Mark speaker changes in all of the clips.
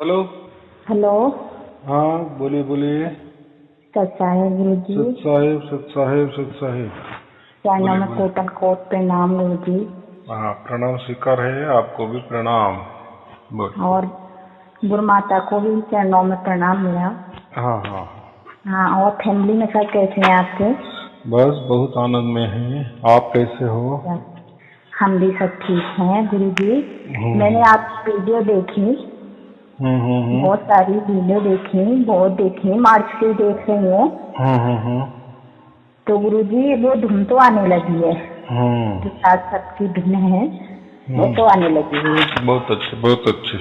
Speaker 1: Hello.
Speaker 2: Hello.
Speaker 1: हाँ, बोलिए बोलिए।
Speaker 2: कैसा है गुरु जी?
Speaker 1: सत साहेब, सत साहेब, सत साहेब।
Speaker 2: चरणों
Speaker 1: बोलिए
Speaker 2: में
Speaker 1: बोलिए।
Speaker 2: कोटन कोट प्रणाम गुरु जी।
Speaker 1: हाँ, प्रणाम स्वीकार है, आपको भी प्रणाम। बोलिए।
Speaker 2: और गुरु माता को भी चरणों में प्रणाम मेरा।
Speaker 1: हाँ हाँ हाँ।
Speaker 2: हाँ, और फैमिली में सब कैसे हैं आपके?
Speaker 1: बस बहुत आनंद में हैं। आप कैसे हो?
Speaker 2: क्या? हम भी सब ठीक हैं गुरु जी। मैंने
Speaker 1: हम्म
Speaker 2: आपकी वीडियो देखी,
Speaker 1: हम्म
Speaker 2: बहुत सारी वीडियो देखी, बहुत देखी, मार्च से देख रही हूँ।
Speaker 1: हम्म।
Speaker 2: तो गुरु जी वो धुन तो आने लगी है,
Speaker 1: हम्म
Speaker 2: जो सात सत की धुन है वो तो आने लगी है।
Speaker 1: बहुत अच्छे, बहुत अच्छे।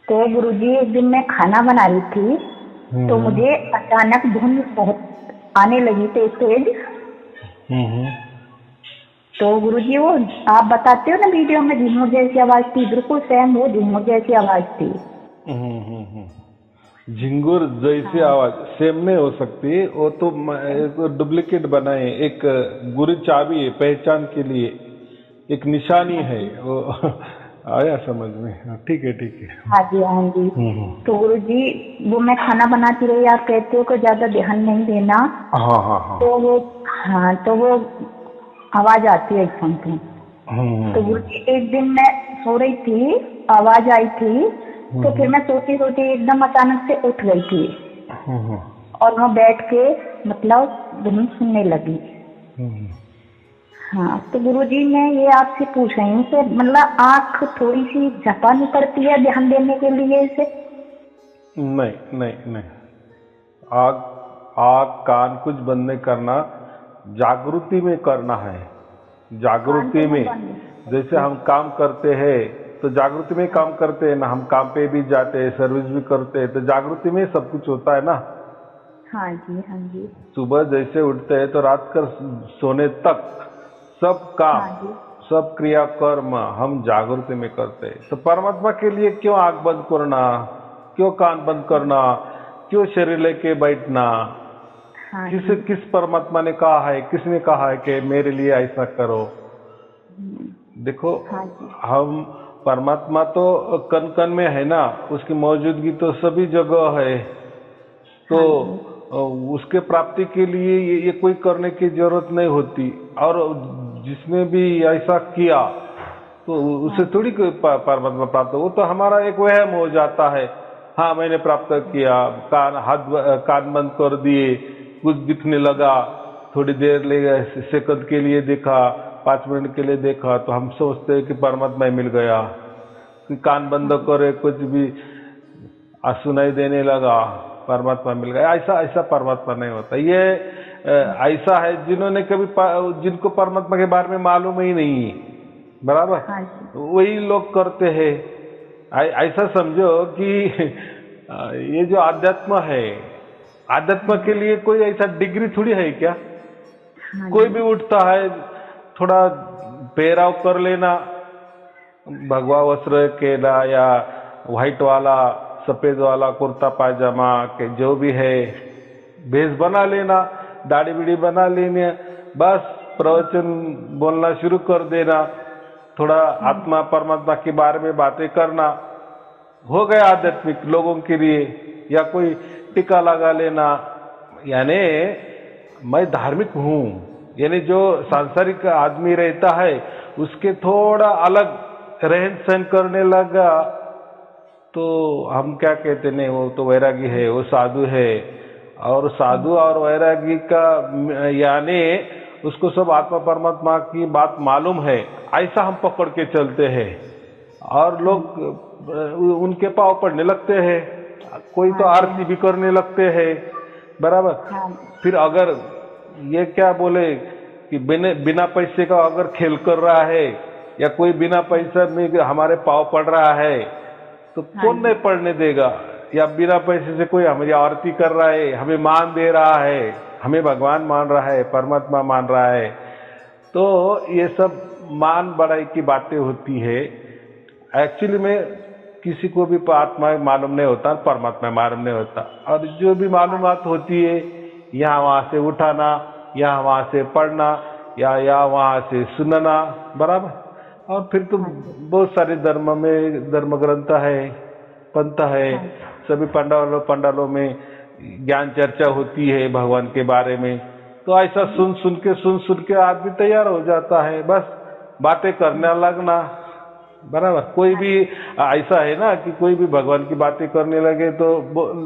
Speaker 2: तो गुरु जी एक दिन मैं खाना बना रही थी, तो
Speaker 1: हम्म
Speaker 2: मुझे अचानक धुन बहुत आने लगी तेज तेज।
Speaker 1: हम्म
Speaker 2: तो गुरुजी वो आप बताते हो ना वीडियो में, झुमर जैसी आवाज थी, बिल्कुल सेम वो झुमर जैसी आवाज थी।
Speaker 1: झिंगुर जैसी
Speaker 2: हाँ।
Speaker 1: आवाज सेम नहीं हो सकती, वो तो एक डुप्लीकेट बनाए, एक गुरु चाबी है पहचान के लिए, एक निशानी
Speaker 2: हाँ
Speaker 1: है
Speaker 2: जी।
Speaker 1: वो। आया समझ में? हाँ, ठीक है ठीक है।
Speaker 2: हाँ जी, हाँ जी।
Speaker 1: हम्म।
Speaker 2: तो गुरुजी वो मैं खाना बनाती रही, आप कहते हो कि ज्यादा ध्यान नहीं देना।
Speaker 1: हाँ हाँ हाँ।
Speaker 2: तो वो, हाँ, तो वो आवाज आती है एकदम से। तो
Speaker 1: हम्म
Speaker 2: गुरुजी एक दिन मैं सो रही थी, आवाज आई थी, तो फिर
Speaker 1: हम्म
Speaker 2: मैं सोती सोती एकदम अचानक से उठ गई थी
Speaker 1: हम्म
Speaker 2: और वहाँ बैठ के मतलब धुन सुनने लगी।
Speaker 1: हम्म।
Speaker 2: हाँ, तो गुरुजी मैं ये आपसे पूछ रही हूँ कि मतलब आँख थोड़ी सी झपकनी पड़ती है ध्यान देने के लिए इसे?
Speaker 1: नहीं नहीं नहीं। आग, आग कान कुछ बंद नहीं करना, जागृति में करना है।
Speaker 2: कान तो
Speaker 1: जागृति
Speaker 2: मैं
Speaker 1: में,
Speaker 2: बंद
Speaker 1: जैसे
Speaker 2: करती।
Speaker 1: हम काम करते हैं तो जागृति में
Speaker 2: हाँ
Speaker 1: काम करते हैं ना, हम काम पे भी जाते हैं, सर्विस भी करते हैं, तो जागृति में सब कुछ होता है ना।
Speaker 2: हाँ जी, हाँ जी।
Speaker 1: सुबह जैसे उठते हैं तो रात कर सोने तक सब काम,
Speaker 2: हाँ जी।
Speaker 1: सब क्रिया कर्म हम जागृति में करते हैं। तो परमात्मा के लिए क्यों आंख बंद करना, क्यों कान बंद
Speaker 2: हाँ
Speaker 1: करना, क्यों शरीर लेके बैठना?
Speaker 2: हाँ
Speaker 1: किस
Speaker 2: जी।
Speaker 1: किस परमात्मा ने कहा है, किसने कहा है कि मेरे लिए ऐसा करो?
Speaker 2: हम्म,
Speaker 1: देखो,
Speaker 2: हाँ जी।
Speaker 1: हम परमात्मा तो कण कण में है ना, उसकी मौजूदगी तो सभी जगह है। तो
Speaker 2: हाँ जी।
Speaker 1: अ, उसके प्राप्ति के लिए ये कोई करने की जरूरत नहीं होती। और जिसने भी ऐसा किया तो
Speaker 2: हाँ
Speaker 1: उसे थोड़ी कोई परमात्मा प्राप्त हो, वो तो हमारा एक वहम हो जाता है। हाँ, मैंने प्राप्त किया, कान बंद कर दिए, कुछ दिखने लगा, थोड़ी देर ले सेकंड के लिए देखा, 5 मिनट के लिए देखा, तो हम सोचते हैं कि परमात्मा ही मिल गया। कान बंद
Speaker 2: हाँ
Speaker 1: करे, कुछ भी सुनाई देने लगा, परमात्मा मिल गया। ऐसा ऐसा परमात्मा नहीं होता ये। ऐसा है जिन्होंने कभी जिनको परमात्मा के बारे में मालूम ही नहीं है, बराबर,
Speaker 2: हाँ जी।
Speaker 1: वही लोग करते हैं। ऐसा समझो कि ये जो आध्यात्म है, आध्यात्म के लिए कोई ऐसा डिग्री थोड़ी है क्या?
Speaker 2: हाँ
Speaker 1: कोई भी
Speaker 2: जी।
Speaker 1: उठता है, थोड़ा पेराव कर लेना, भगवा वस्त्र केला या व्हाइट वाला, सफेद वाला कुर्ता पायजामा के जो भी है, भेष बना लेना, दाढ़ी बीड़ी बना लेनी, बस प्रवचन बोलना शुरू कर देना, थोड़ा
Speaker 2: हाँ
Speaker 1: आत्मा परमात्मा के बारे में बातें करना, हो गया आध्यात्मिक लोगों के लिए। या कोई टीका लगा लेना, यानी मैं धार्मिक हूं, यानी जो सांसारिक आदमी रहता है उसके थोड़ा अलग रहन सहन करने लगा, तो हम क्या कहते नहीं, वो तो वैरागी
Speaker 2: हाँ।
Speaker 1: है, वो साधु है। और साधु और वैरागी का यानी उसको सब आत्मा परमात्मा की बात मालूम है, ऐसा हम पकड़ के चलते हैं। और
Speaker 2: हाँ
Speaker 1: लोग
Speaker 2: जी।
Speaker 1: उनके पाँव पड़ने लगते हैं, कोई तो
Speaker 2: हाँ जी।
Speaker 1: आरती भी करने लगते हैं, बराबर।
Speaker 2: हाँ जी।
Speaker 1: फिर अगर ये क्या बोले कि बिना बिना पैसे का अगर खेल कर रहा है, या कोई बिना पैसे में हमारे पाँव पड़ रहा है, तो
Speaker 2: हाँ
Speaker 1: कौन नहीं
Speaker 2: जी।
Speaker 1: पढ़ने देगा? या बिना पैसे से कोई हमारी आरती कर रहा है, हमें मान दे रहा है, हमें भगवान मान रहा है, परमात्मा मान रहा है, तो ये सब मान बढ़ाई की बातें होती है। एक्चुअली में किसी को भी आत्मा मालूम नहीं होता, परमात्मा मालूम नहीं होता। और जो भी
Speaker 2: हाँ
Speaker 1: मालूमात होती है, यहाँ वहाँ से उठाना, यहाँ वहाँ से पढ़ना, या वहाँ से सुनना, बराबर। और फिर तो
Speaker 2: हाँ जी।
Speaker 1: बहुत सारे धर्म में धर्म ग्रंथ है, पंथ है, सभी पंडालों में ज्ञान चर्चा होती है भगवान के बारे में। तो ऐसा सुन सुन के आदमी तैयार हो जाता है, बस बातें करने लगना। बराबर। कोई भी ऐसा है ना कि कोई भी भगवान की बातें करने लगे तो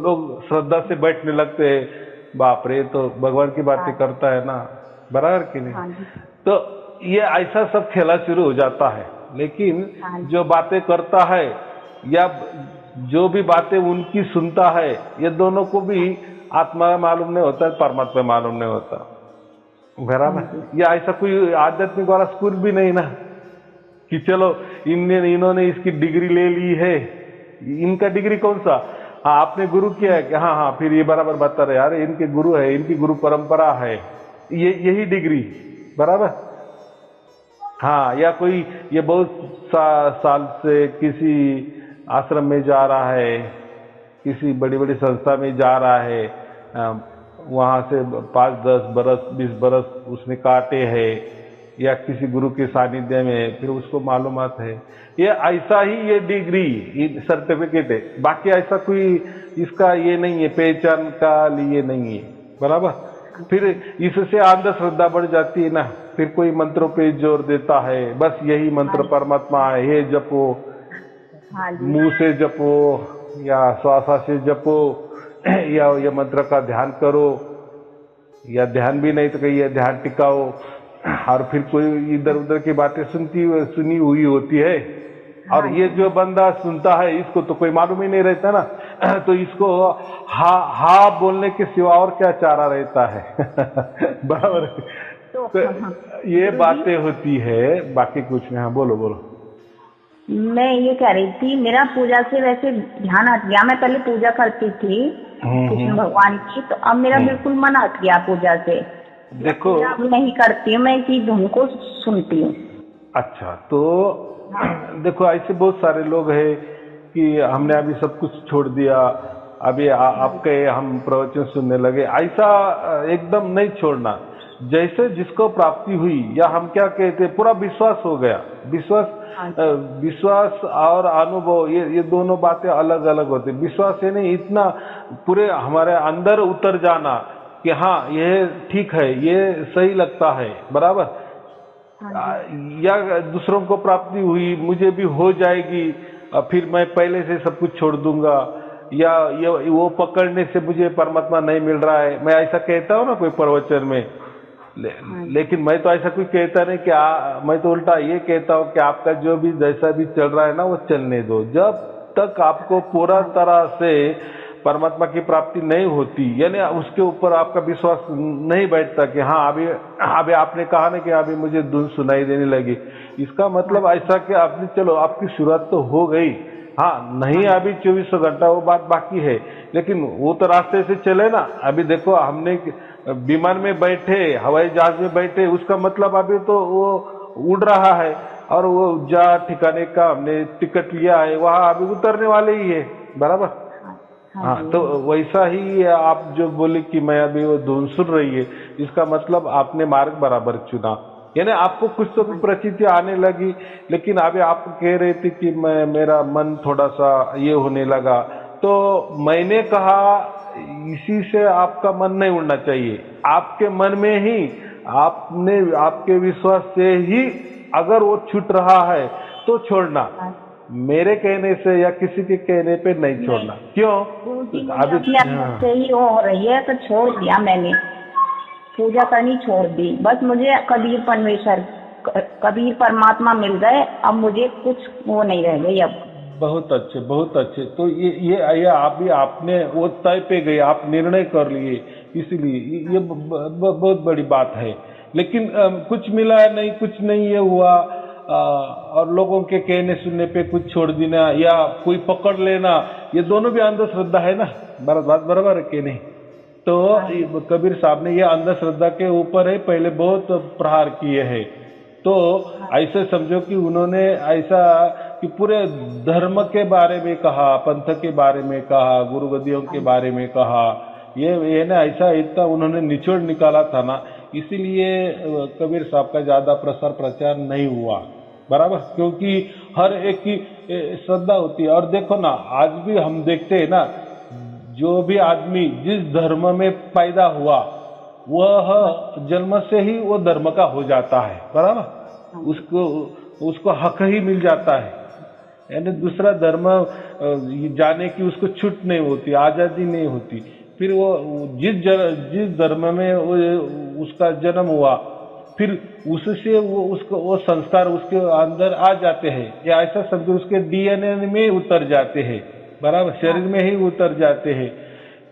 Speaker 1: लोग श्रद्धा से बैठने लगते हैं, बाप रे तो भगवान की बातें करता है ना, बराबर कि नहीं। तो ये ऐसा सब खेला शुरू हो जाता है। लेकिन जो बातें करता है या जो भी बातें उनकी सुनता है, ये दोनों को भी आत्मा मालूम नहीं होता, परमात्मा मालूम नहीं होता, बराबर। या ऐसा कोई आध्यात्मिक वाला स्कूल भी नहीं ना कि चलो इन्होंने इसकी डिग्री ले ली है, इनका डिग्री कौन सा, हाँ आपने गुरु किया है कि हाँ फिर ये बराबर बता रहे यार इनके गुरु है, इनकी गुरु परंपरा है, ये यही डिग्री, बराबर। हाँ, या कोई ये बहुत साल से किसी आश्रम में जा रहा है, किसी बड़ी बड़ी संस्था में जा रहा है, वहाँ से 5, 10 बरस 20 बरस उसने काटे हैं, या किसी गुरु के सानिध्य में, फिर उसको मालूमात है। ये ऐसा ही ये डिग्री सर्टिफिकेट है, बाकी ऐसा कोई इसका ये नहीं है, पहचान का लिए नहीं है, बराबर। फिर इससे अंधश्रद्धा बढ़ जाती है ना, फिर कोई मंत्रों पे जोर देता है, बस यही मंत्र परमात्मा है, ये जपो, मुंह से जपो या श्वासा से जपो, या ये मंत्र का ध्यान करो, या ध्यान भी नहीं तो कहीं ध्यान टिकाओ, और फिर कोई इधर उधर की बातें सुनी हुई होती है। और ये जो बंदा सुनता है इसको तो कोई मालूम ही नहीं रहता ना, तो इसको हा बोलने के सिवा और क्या चारा रहता है। बराबर। तो ये बातें होती है, बाकी कुछ नहीं। हाँ बोलो बोलो।
Speaker 2: मैं ये कह रही थी, मेरा पूजा से वैसे ध्यान हट गया। मैं पहले पूजा करती थी कृष्ण भगवान की, तो अब मेरा बिल्कुल मन हट गया पूजा से।
Speaker 1: देखो
Speaker 2: अब नहीं करती हूँ, मैं इसी धुन को सुनती हूँ।
Speaker 1: अच्छा, तो देखो ऐसे बहुत सारे लोग हैं कि हमने अभी सब कुछ छोड़ दिया, अभी आपके हम प्रवचन सुनने लगे, ऐसा एकदम नहीं छोड़ना। जैसे जिसको प्राप्ति हुई, या हम क्या कहते हैं, पूरा विश्वास हो गया। विश्वास और अनुभव ये दोनों बातें अलग अलग होती। विश्वास ये नहीं, इतना पूरे हमारे अंदर उतर जाना कि हाँ ये ठीक है, ये सही लगता है, बराबर। या दूसरों को प्राप्ति हुई, मुझे भी हो जाएगी, फिर मैं पहले से सब कुछ छोड़ दूंगा, या ये वो पकड़ने से मुझे परमात्मा नहीं मिल रहा है, मैं ऐसा कहता हूँ ना कोई प्रवचन में। लेकिन मैं तो ऐसा कोई कहता नहीं कि मैं तो उल्टा ये कहता हूँ कि आपका जो भी जैसा भी चल रहा है ना वो चलने दो, जब तक आपको पूरा तरह से परमात्मा की प्राप्ति नहीं होती, यानी उसके ऊपर आपका विश्वास नहीं बैठता कि हाँ अभी आपने कहा ना कि अभी मुझे धुन सुनाई देने लगी, इसका मतलब ऐसा कि आपने चलो आपकी शुरुआत तो हो गई, हाँ नहीं अभी 24 घंटा वो बात बाकी है, लेकिन वो तो रास्ते से चले ना। अभी देखो हमने विमान में बैठे, हवाई जहाज में बैठे, उसका मतलब अभी तो वो उड़ रहा है, और वो जा ठिकाने का हमने टिकट लिया है, वहाँ अभी उतरने वाले ही है, बराबर। हाँ, तो वैसा ही आप जो बोले कि मैं अभी वो धुन सुन रही है, इसका मतलब आपने मार्ग बराबर चुना, यानी आपको कुछ तो प्रचिति आने लगी। लेकिन अभी आप कह रहे थे कि मेरा मन थोड़ा सा ये होने लगा, तो मैंने कहा इसी से आपका मन नहीं उड़ना चाहिए। आपके मन में ही आपके विश्वास से ही अगर वो छूट रहा है तो छोड़ना, मेरे कहने से या किसी के कहने पे नहीं छोड़ना। क्यों?
Speaker 2: अभी से ही हो रही है तो छोड़ दिया मैंने, पूजा करनी छोड़ दी। बस मुझे कबीर परमात्मा मिल गए, अब मुझे कुछ वो नहीं रह गई। अब
Speaker 1: बहुत अच्छे, बहुत अच्छे। तो ये आपने वो तय पे गए, आप निर्णय कर लिए, इसलिए ये बहुत बड़ी बात है। लेकिन कुछ मिला नहीं, कुछ नहीं ये हुआ, और लोगों के कहने सुनने पे कुछ छोड़ देना या कोई पकड़ लेना, ये दोनों भी अंधश्रद्धा है ना, बात बराबर है कि नहीं। तो कबीर साहब ने ये अंधश्रद्धा के ऊपर है पहले बहुत प्रहार किए हैं। तो ऐसे समझो कि उन्होंने ऐसा कि पूरे धर्म के बारे में कहा, पंथ के बारे में कहा, गुरुगदियों के बारे में कहा, ये ना ऐसा इतना उन्होंने निचोड़ निकाला था ना, इसीलिए कबीर साहब का ज्यादा प्रसार प्रचार नहीं हुआ, बराबर। क्योंकि हर एक की श्रद्धा होती है। और देखो ना, आज भी हम देखते हैं ना, जो भी आदमी जिस धर्म में पैदा हुआ वह जन्म से ही वो धर्म का हो जाता है, बराबर। उसको उसको हक ही मिल जाता है, यानी दूसरा धर्म जाने की उसको छूट नहीं होती, आजादी नहीं होती। फिर वो जिस धर्म में उसका जन्म हुआ, फिर उससे वो संस्कार उसके अंदर आ जाते हैं, या ऐसा समझो उसके डीएनए में उतर जाते हैं, बराबर, शरीर में ही उतर जाते हैं।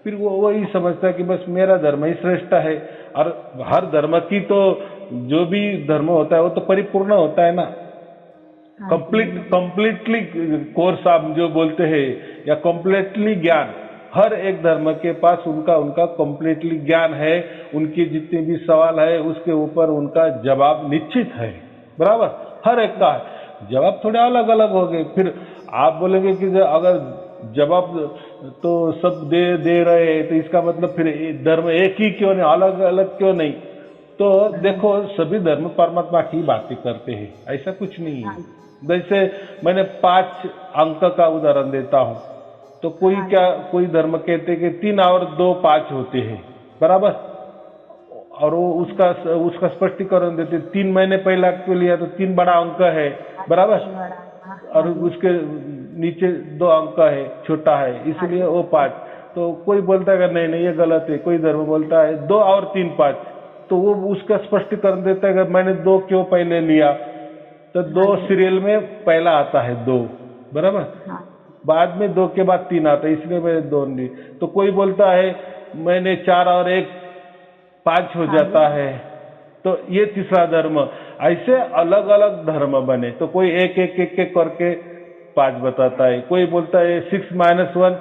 Speaker 1: फिर वो वही समझता है कि बस मेरा धर्म ही श्रेष्ठ है। और हर धर्म की तो जो भी धर्म होता है वो तो परिपूर्ण होता है ना, कंप्लीटली कोर्स आप जो बोलते हैं, या कंप्लीटली ज्ञान, हर एक धर्म के पास उनका कंप्लीटली ज्ञान है। उनके जितने भी सवाल है उसके ऊपर उनका जवाब निश्चित है, बराबर। हर एक का जवाब थोड़े अलग अलग हो गए। फिर आप बोलेंगे कि अगर जवाब तो सब दे रहे हैं तो इसका मतलब फिर धर्म एक ही क्यों नहीं, अलग अलग क्यों नहीं? तो देखो, सभी धर्म परमात्मा की बातें करते हैं, ऐसा कुछ नहीं है। जैसे मैंने 5 अंक का उदाहरण देता हूँ, तो कोई धर्म कहते कि 3 और 2 5 होते हैं, बराबर। और वो उसका स्पष्टीकरण देते, 3 मैंने पहला क्यों लिया, तो 3 बड़ा अंक है, बराबर, और उसके नीचे 2 अंक है, छोटा है, इसलिए वो 5। तो कोई बोलता है कि नहीं ये गलत है, कोई धर्म बोलता है 2 और 3 5, तो वो उसका स्पष्टीकरण देता है कि मैंने 2 क्यों पहले लिया, तो 2 सीरियल में पहला आता है 2, बराबर, बाद में 2 के बाद 3 आता है, इसलिए मैंने 2 ली। तो कोई बोलता है मैंने 4 और 1 5 हो जाता है, तो ये तीसरा धर्म। ऐसे अलग अलग धर्म बने, तो कोई एक करके 5 बताता है, कोई बोलता है 6 - 1,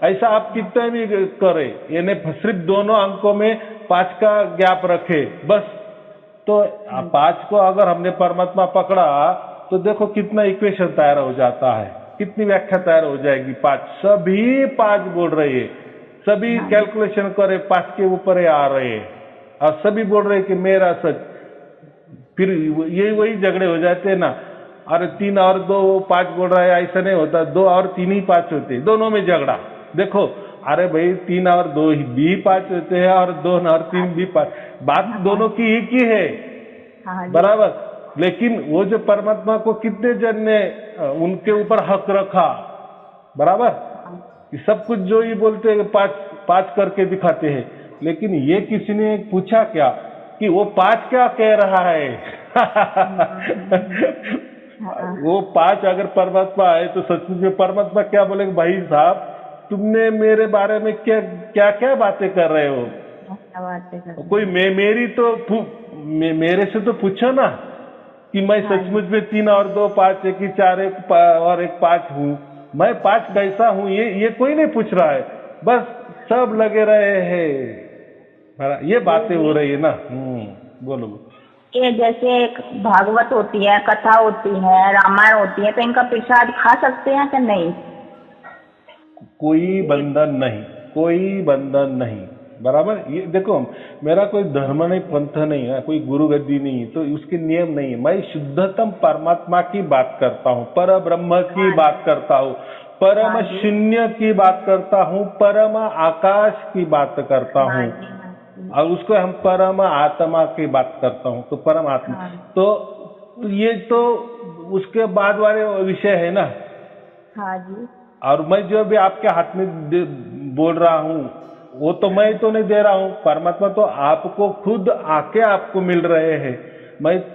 Speaker 1: ऐसा आप कितना भी करें, यानी सिर्फ दोनों अंकों में 5 का गैप रखे बस। तो 5 को अगर हमने परमात्मा पकड़ा तो देखो कितना इक्वेशन तैयार हो जाता है, कितनी व्याख्या तैयार हो जाएगी। 5 सभी 5 बोल रहे हैं, सभी कैलकुलेशन करे 5 के ऊपर ही आ रहे हैं, और सभी बोल रहे हैं कि मेरा सच। फिर ये वही झगड़े हो जाते हैं ना, अरे 3 और 2 5 बोल रहा है, ऐसा नहीं होता, 2 और 3 ही 5 होते, दोनों में झगड़ा। देखो, अरे भाई 3 और 2 भी 5 होते हैं, और 2 और 3 भी 5, बात दोनों की एक ही है, बराबर। लेकिन वो जो परमात्मा को कितने जन ने उनके ऊपर हक रखा, बराबर, कि सब कुछ जो ही बोलते हैं 5 करके दिखाते हैं, लेकिन ये किसी ने पूछा क्या कि वो 5 क्या कह रहा है? वो 5 अगर परमात्मा है तो सचमुच में परमात्मा क्या बोलेंगे, भाई साहब तुमने मेरे बारे में क्या क्या बातें कर रहे हो? कोई मेरे से तो पूछो ना कि मैं सचमुच में 3 और 2 5, 1 4 1 और 1 5 हूँ, मैं 5 कैसा हूँ, ये कोई नहीं पूछ रहा है, बस सब लगे रहे हैं, ये बातें हो रही है ना। बोलो।
Speaker 2: ये जैसे एक भागवत होती है, कथा होती है, रामायण होती है, तो इनका प्रसाद खा सकते हैं कि नहीं?
Speaker 1: कोई बंधन नहीं, बराबर। ये देखो, मेरा कोई धर्म नहीं, पंथ नहीं है, कोई गुरु गद्दी नहीं है, तो उसके नियम नहीं है। मैं शुद्धतम परमात्मा की बात करता हूँ, पर ब्रह्म की बात करता हूँ, परम शून्य की बात करता हूँ, परम आकाश की बात करता हूँ, और उसको हम परम आत्मा की बात करता हूँ, तो परम आत्मा। तो ये तो उसके बाद वाले विषय है ना।
Speaker 2: हाँ जी।
Speaker 1: और मैं जो भी आपके हाथ में बोल रहा हूँ वो तो मैं तो नहीं दे रहा हूँ, परमात्मा तो आपको खुद आके आपको मिल रहे हैं।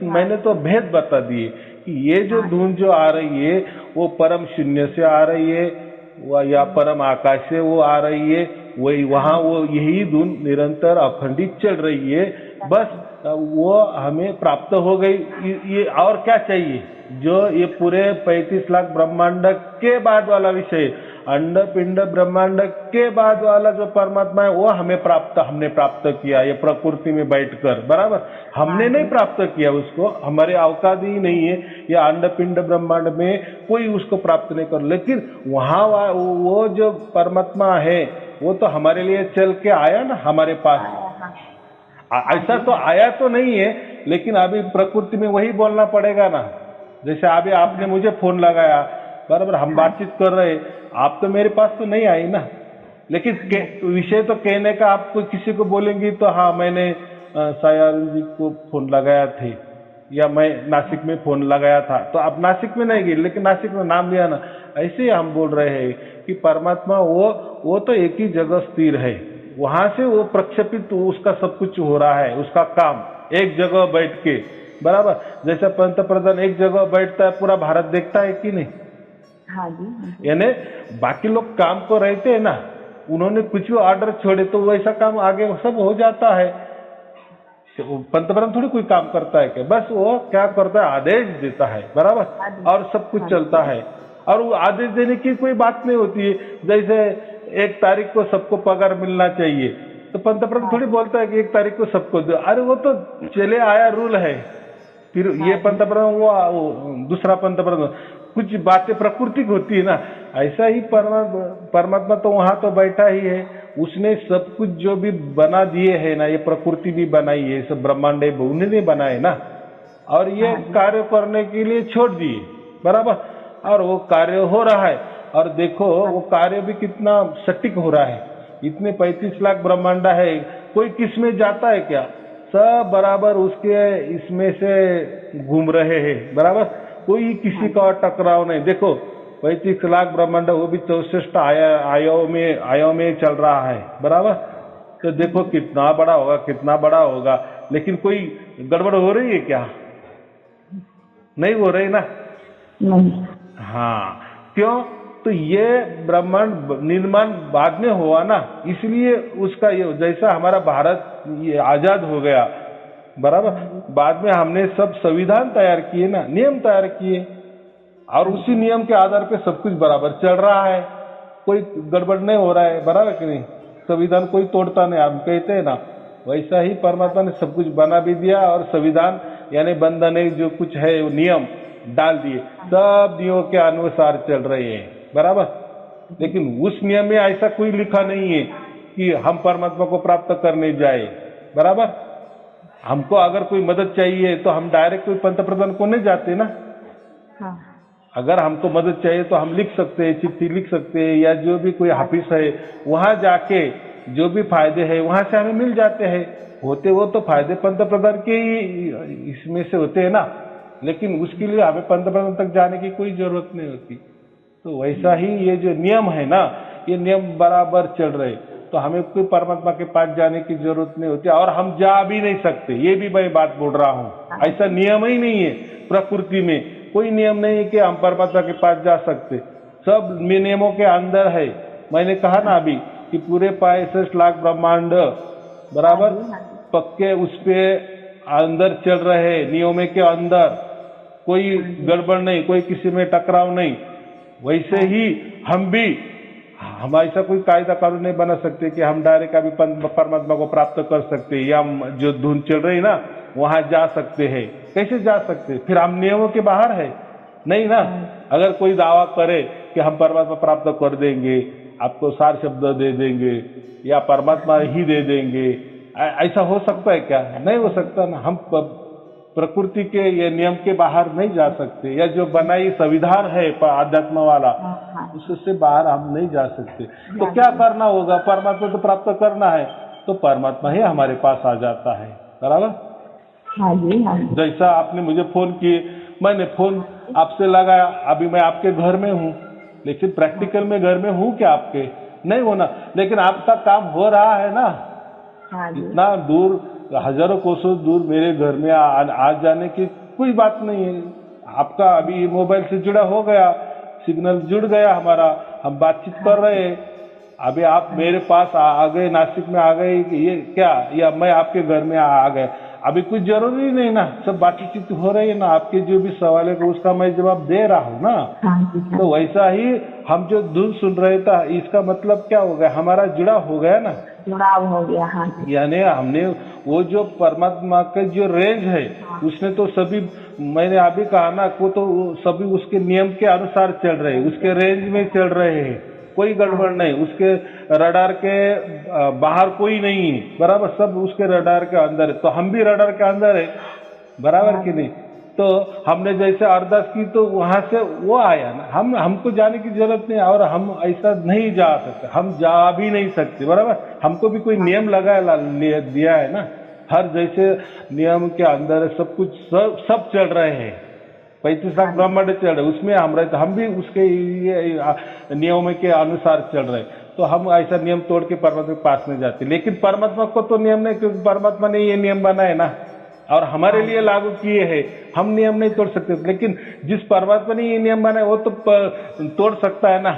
Speaker 1: मैंने तो भेद बता दिए कि ये जो धुन जो आ रही है वो परम शून्य से आ रही है, या परम आकाश से वो आ रही है, वही वहाँ वो यही धुन निरंतर अखंडित चल रही है, बस वो हमें प्राप्त हो गई। ये और क्या चाहिए? जो ये पूरे 35 लाख ब्रह्मांड के बाद वाला विषय, अंड पिंड ब्रह्मांड के बाद वाला जो परमात्मा है वो हमने प्राप्त किया, ये प्रकृति में बैठकर, बराबर। हमने नहीं प्राप्त किया उसको, हमारे औकात ही नहीं है, ये अंड पिंड ब्रह्मांड में कोई उसको प्राप्त नहीं कर। लेकिन वहाँ वो जो परमात्मा है वो तो हमारे लिए चल के आया ना हमारे पास। ऐसा तो आया तो नहीं है, लेकिन अभी प्रकृति में वही बोलना पड़ेगा ना। जैसे अभी आपने मुझे फोन लगाया बराबर, हम बातचीत कर रहे हैं, आप तो मेरे पास तो नहीं आई ना, लेकिन विषय तो कहने का, आप कोई किसी को बोलेंगी तो हाँ मैंने सायारुल जी को फोन लगाया थे, या मैं नासिक में फोन लगाया था, तो आप नासिक में नहीं गए लेकिन नासिक में नाम लिया ना। ऐसे ही हम बोल रहे हैं कि परमात्मा वो तो एक ही जगह स्थिर है, वहां से वो प्रक्षेपित उसका सब कुछ हो रहा है, उसका काम एक जगह बैठ के, बराबर। जैसा पंत प्रधान एक जगह बैठता है, पूरा भारत देखता है कि नहीं?
Speaker 2: हाँ जी, हाँ जी।
Speaker 1: यानी बाकी लोग काम को रहते हैं ना, उन्होंने कुछ भी ऑर्डर छोड़े तो वैसा काम आगे सब हो जाता है। पंतप्रधान थोड़ी कोई काम करता है क्या, बस वो क्या करता है, आदेश देता है, बराबर, और सब कुछ चलता है। और वो आदेश देने की कोई बात नहीं होती है, जैसे 1 तारीख को सबको पगार मिलना चाहिए, तो पंतप्रधान थोड़ी बोलता है कि 1 तारीख को सबको दो, अरे वो तो चले आया रूल है। फिर ये पंतप्रधान, वो दूसरा पंतप्रधान, कुछ बातें प्रकृति की होती है ना, ऐसा ही परमात्मा तो वहां तो बैठा ही है, उसने सब कुछ जो भी बना दिए है ना, ये प्रकृति भी बनाई है, सब ब्रह्मांड उन्होंने बनाए ना, और ये कार्य करने के लिए छोड़ दिए, बराबर, और वो कार्य हो रहा है। और देखो वो कार्य भी कितना सटीक हो रहा है, इतने 35 लाख ब्रह्मांड है, कोई किस में जाता है क्या, सब बराबर उसके इसमें से घूम रहे हैं, बराबर, कोई किसी का टकराव नहीं। देखो 35 लाख ब्रह्मांड, वो भी 64 आयाम में चल रहा है, बराबर, तो देखो कितना बड़ा होगा, कितना बड़ा होगा, लेकिन कोई गड़बड़ हो रही है क्या? नहीं हो रही ना।
Speaker 2: नहीं।
Speaker 1: हाँ, क्यों? तो ये ब्रह्मांड निर्माण बाद में हुआ ना, इसलिए उसका ये, जैसा हमारा भारत ये आजाद हो गया, बराबर, बाद में हमने सब संविधान तैयार किए ना, नियम तैयार किए, और उसी नियम के आधार पे सब कुछ बराबर चल रहा है, कोई गड़बड़ नहीं हो रहा है, बराबर कि नहीं? संविधान कोई तोड़ता नहीं, हम कहते हैं ना, वैसा ही परमात्मा ने सब कुछ बना भी दिया, और संविधान यानी बंधन जो कुछ है वो नियम डाल दिए, सब नियमों के अनुसार चल रहे हैं, बराबर। लेकिन उस नियम में ऐसा कोई लिखा नहीं है कि हम परमात्मा को प्राप्त करने जाए, बराबर। हमको अगर कोई मदद चाहिए तो हम डायरेक्ट कोई पंतप्रधान को नहीं जाते ना।
Speaker 2: हाँ।
Speaker 1: अगर हमको मदद चाहिए तो हम लिख सकते हैं, चिट्ठी लिख सकते हैं, या जो भी कोई ऑफिस है वहां जाके जो भी फायदे है वहां से हमें मिल जाते हैं। होते वो तो फायदे पंतप्रधान के ही इसमें से होते हैं ना, लेकिन उसके लिए हमें पंतप्रधान तक जाने की कोई जरूरत नहीं होती। तो वैसा ही ये जो नियम है ना, ये नियम बराबर चल रहे, तो हमें कोई परमात्मा के पास जाने की जरूरत नहीं होती, और हम जा भी नहीं सकते, ये भी मैं बात बोल रहा हूँ। ऐसा नियम ही नहीं है, प्रकृति में कोई नियम नहीं है कि हम परमात्मा के पास जा सकते, सब नियमों के अंदर है। मैंने कहा ना अभी कि पूरे 65 लाख ब्रह्मांड बराबर पक्के उस पे अंदर चल रहे, नियमों के अंदर कोई गड़बड़ नहीं, कोई किसी में टकराव नहीं। वैसे ही हम ऐसा कोई कायदा कानून नहीं बना सकते कि हम डायरेक्ट अभी परमात्मा को प्राप्त कर सकते हैं, या जो धुन चल रही ना वहां जा सकते हैं। कैसे जा सकते? फिर हम नियमों के बाहर है नहीं ना। अगर कोई दावा करे कि हम परमात्मा प्राप्त कर देंगे, आपको सार शब्द दे देंगे, या परमात्मा ही दे देंगे, ऐसा हो सकता है क्या? नहीं हो सकता ना। हम प्रकृति के ये नियम के बाहर नहीं जा सकते, या जो बनाई संविधान है आध्यात्म वाला उससे बाहर हम नहीं जा सकते। तो क्या करना होगा? परमात्मा तो प्राप्त करना है, तो परमात्मा ही हमारे पास आ जाता है, बराबर।
Speaker 2: हाँ जी, हाँ जी।
Speaker 1: जैसा आपने मुझे फोन किए, मैंने फोन आपसे लगाया, अभी मैं आपके घर में हूँ, लेकिन प्रैक्टिकल में घर में हूँ क्या आपके? नहीं होना, लेकिन आपका काम हो रहा है ना।
Speaker 2: हाँ जी।
Speaker 1: इतना दूर, हजारों कोसों दूर मेरे घर में आ जाने की कोई बात नहीं है। आपका अभी मोबाइल से जुड़ा हो गया, सिग्नल जुड़ गया हमारा, हम बातचीत कर रहे हैं। अभी आप मेरे पास आ गए, नासिक में आ गए, ये क्या, या मैं आपके घर में आ गए, अभी कुछ जरूरी नहीं ना, सब बातचीत हो रही है ना। आपके जो भी सवाल है उसका मैं जवाब दे रहा हूँ ना। तो वैसा ही हम जो धुन सुन रहे था, इसका मतलब क्या हो गया? हमारा जुड़ा हो गया ना,
Speaker 2: जुड़ाव हो गया। हाँ,
Speaker 1: यानी हमने वो जो परमात्मा का जो रेंज है उसने तो सभी, मैंने अभी कहा ना को, तो सभी उसके नियम के अनुसार चल रहे हैं, उसके रेंज में चल रहे हैं, कोई गड़बड़ नहीं, उसके रडार के बाहर कोई नहीं है, बराबर, सब उसके रडार के अंदर है। तो हम भी रडार के अंदर है, बराबर कि नहीं? तो हमने जैसे अरदास की तो वहां से वो आया ना, हमको जाने की जरूरत नहीं, और हम ऐसा नहीं जा सकते, हम जा भी नहीं सकते, बराबर। हमको भी कोई नियम लगाया दिया है ना, हर जैसे नियम के अंदर सब कुछ सब चल रहे हैं, 35 लाख ब्रह्मांड चल रहे, उसमें हम रहते, हम भी उसके ये नियमों के अनुसार चल रहे, तो हम ऐसा नियम तोड़ के परमात्मा के पास नहीं जाते। लेकिन परमात्मा को तो नियम नहीं, क्योंकि परमात्मा ने ये नियम बनाए ना और हमारे लिए लागू किए हैं, हम नियम नहीं तोड़ सकते। लेकिन जिस परमात्मा ने ये नियम बनाए वो तो तोड़ सकता है ना।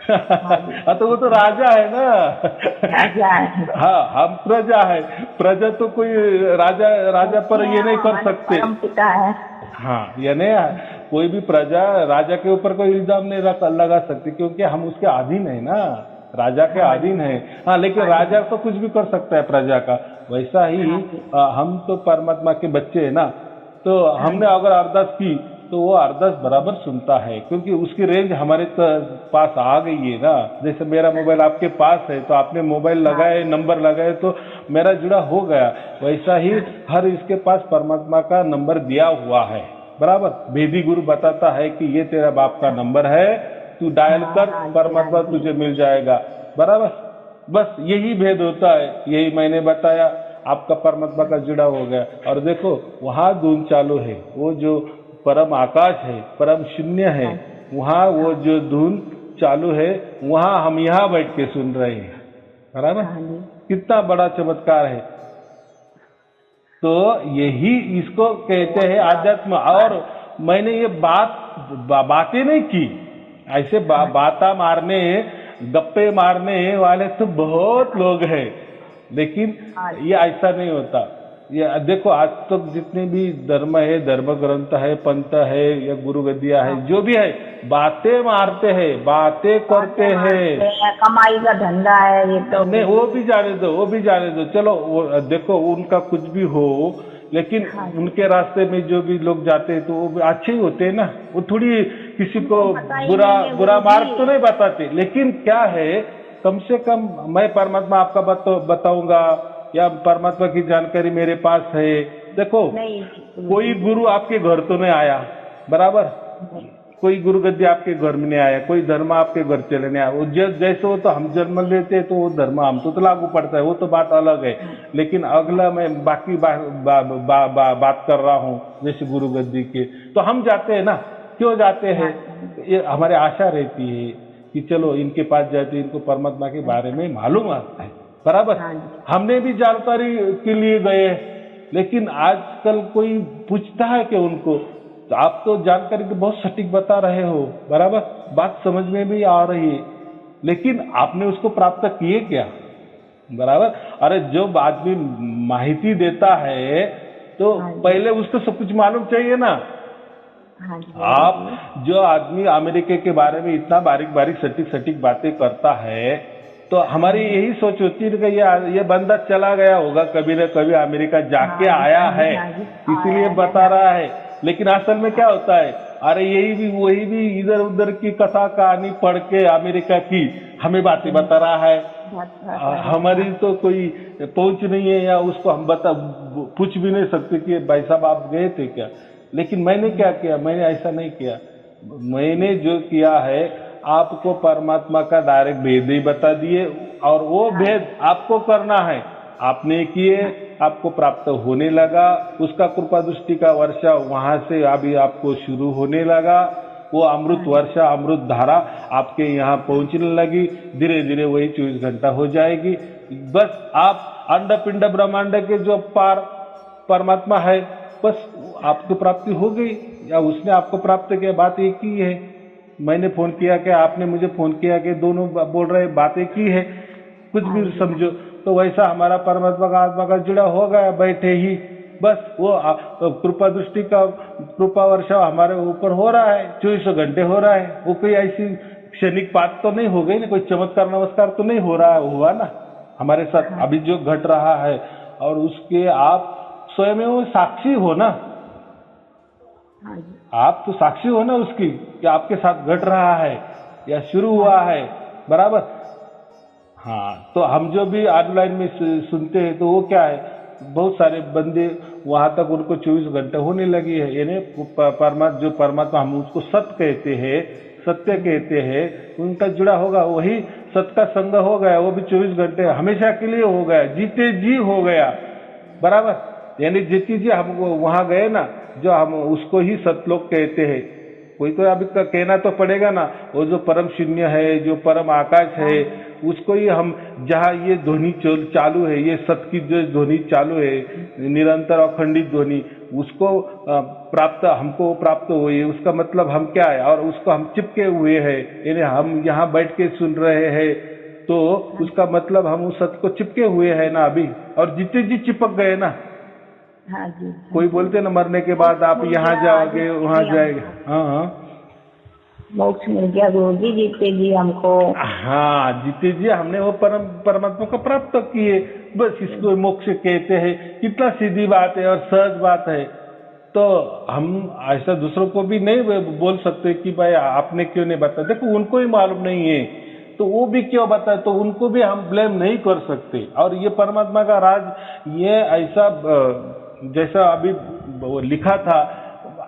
Speaker 1: तो वो तो राजा है ना। हाँ, हम प्रजा है, प्रजा तो कोई राजा पर ये नहीं कर सकते। हाँ, यानी कोई भी प्रजा राजा के ऊपर कोई इल्जाम नहीं लगा सकती, क्योंकि हम उसके अधीन है ना, राजा के अधीन है। हाँ, लेकिन राजा तो कुछ भी कर सकता है प्रजा का, वैसा ही हम तो परमात्मा के बच्चे है ना, तो हमने अगर अरदास की तो वो अरदास बराबर सुनता है, क्योंकि उसकी रेंज हमारे पास आ गई है ना। जैसे मेरा मोबाइल आपके पास है, तो आपने मोबाइल लगाए, नंबर लगाए, तो मेरा जुड़ा हो गया, वैसा ही हर इसके पास परमात्मा का नंबर दिया हुआ है, बराबर। वेदी गुरु बताता है कि ये तेरा बाप का नंबर है, तू डायल कर, परमात्मा तुझे मिल जाएगा, बराबर। बस यही भेद होता है, यही मैंने बताया, आपका परमात्मा का जुड़ा हो गया। और देखो वहां धुन चालू है, वो जो परम आकाश है, परम शून्य है, वहां वो जो धुन चालू है, वहां हम यहाँ बैठ के सुन रहे हैं, बराबर। कितना बड़ा चमत्कार है। तो यही इसको कहते हैं आध्यात्म। और मैंने ये बातें नहीं की, ऐसे बाता मारने, गप्पे मारने वाले तो बहुत लोग हैं, लेकिन ये ऐसा नहीं होता। ये देखो आज तक जितने भी धर्म है, धर्म ग्रंथ है, पंथ है या गुरु गद्दिया है, जो भी है, बातें मारते हैं, बातें करते हैं,
Speaker 2: कमाई का धंधा है ये तो।
Speaker 1: नहीं, वो भी जाने दो, वो भी जाने दो, चलो वो देखो उनका कुछ भी हो, लेकिन उनके रास्ते में जो भी लोग जाते हैं तो वो अच्छे ही होते हैं ना, वो थोड़ी किसी को बुरा मार्ग तो नहीं बताते। लेकिन क्या है, कम से कम मैं परमात्मा आपका बताऊंगा, या परमात्मा की जानकारी मेरे पास है। देखो कोई गुरु आपके घर तो नहीं आया, बराबर, कोई गुरु गद्दी आपके घर में नहीं आया, कोई धर्म आपके घर चले नहीं आया, वो जैसे वो तो हम जन्म लेते हैं तो वो धर्म हम तो लागू पड़ता है, वो तो बात अलग है। लेकिन अगला मैं बाकी बात कर रहा हूँ, जैसे गुरु गद्दी के, तो हम जाते हैं ना, क्यों जाते हैं, ये हमारी आशा रहती है कि चलो इनके पास जाते, इनको परमात्मा के बारे में मालूम आता है, बराबर। हमने भी जानकारी के लिए गए, लेकिन आजकल कोई पूछता है कि उनको, तो आप तो जानकारी तो बहुत सटीक बता रहे हो, बराबर, बात समझ में भी आ रही है, लेकिन आपने उसको प्राप्त किए क्या, बराबर। अरे जो आदमी माहिती देता है तो पहले उसको सब कुछ मालूम चाहिए ना। आप जो आदमी अमेरिका के बारे में इतना बारीक बारीक सटीक बातें करता है, तो हमारी यही सोच होती है कि ये बंदा चला गया होगा कभी न कभी, अमेरिका जाके आया है इसीलिए बता रहा है। लेकिन असल में क्या होता है, अरे वही भी इधर उधर की कथा कहानी पढ़ के अमेरिका की हमें बातें बता रहा है। हमारी तो कोई पहुंच नहीं है, या उसको हम पूछ भी नहीं सकते कि भाई साहब आप गए थे क्या। लेकिन मैंने क्या किया, मैंने ऐसा नहीं किया। मैंने जो किया है, आपको परमात्मा का डायरेक्ट भेद ही बता दिए, और वो भेद आपको करना है, आपने किए, आपको प्राप्त होने लगा। उसका कृपा दृष्टि का वर्षा वहां से अभी आपको शुरू होने लगा, वो अमृत वर्षा, अमृत धारा आपके यहाँ पहुंचने लगी, धीरे धीरे वही 24 घंटा हो जाएगी। बस आप अंड पिंड ब्रह्मांड के जो पार परमात्मा है, बस आपको प्राप्ति हो गई, या उसने आपको प्राप्त किया, बात एक ही है। मैंने फोन किया कि आपने मुझे फोन किया कि दोनों बोल रहे, बातें की है, कुछ भी समझो। तो वैसा हमारा परमात्मा का आत्मा का जुड़ा हो गया बैठे ही, बस वो कृपा दृष्टि का कृपा वर्षा हमारे ऊपर हो रहा है, 24 घंटे हो रहा है। वो कोई ऐसी क्षणिक बात तो नहीं हो गई ना, कोई चमत्कार नमस्कार तो नहीं हो रहा है, हुआ ना हमारे साथ अभी जो घट रहा है, और उसके आप स्वयं वो साक्षी हो ना, आप तो साक्षी हो ना उसकी, कि आपके साथ घट रहा है या शुरू हुआ है, बराबर। हाँ, तो हम जो भी ऑनलाइन में सुनते हैं, तो वो क्या है, बहुत सारे बंदे वहां तक उनको 24 घंटे होने लगी है। यानी जो परमात्मा हम उसको सत्य कहते हैं, सत्य कहते हैं, उनका जुड़ा होगा, वही सत्य का संग हो गया, वो भी 24 घंटे हमेशा के लिए हो गया, जीते जी हो गया, बराबर। यानी जीते जी हम वहां गए ना, जो हम उसको ही सतलोक कहते हैं। कोई तो अभी कहना तो पड़ेगा ना, वो जो परम शून्य है, जो परम आकाश है, उसको ही हम, जहाँ ये ध्वनि चालू है, ये सत की जो ध्वनि चालू है, निरंतर अखंडित ध्वनि, उसको प्राप्त, हमको प्राप्त हुई है। उसका मतलब हम क्या है, और उसको हम चिपके हुए हैं, यानी हम यहाँ बैठ के सुन रहे हैं, तो उसका मतलब हम उस सत्य को चिपके हुए हैं ना अभी, और जीते जी चिपक गए ना।
Speaker 2: हाँ जी।
Speaker 1: कोई बोलते ना मरने के बाद आप यहाँ जाओगे, वहाँ जाएंगे। हाँ हाँ,
Speaker 2: मोक्ष मिल गया गुरु जी, जीते जी हमको।
Speaker 1: हाँ, जीते जी हमने वो परमात्मा को प्राप्त किए, बस इसको मोक्ष कहते हैं। कितना सीधी बात है और सहज बात है। तो हम ऐसा दूसरों को भी नहीं बोल सकते कि भाई आपने क्यों नहीं बताया, देखो उनको ही मालूम नहीं है तो वो भी क्यों बताए, तो उनको भी हम ब्लेम नहीं कर सकते। और ये परमात्मा का राज, ये ऐसा जैसा अभी वो लिखा था,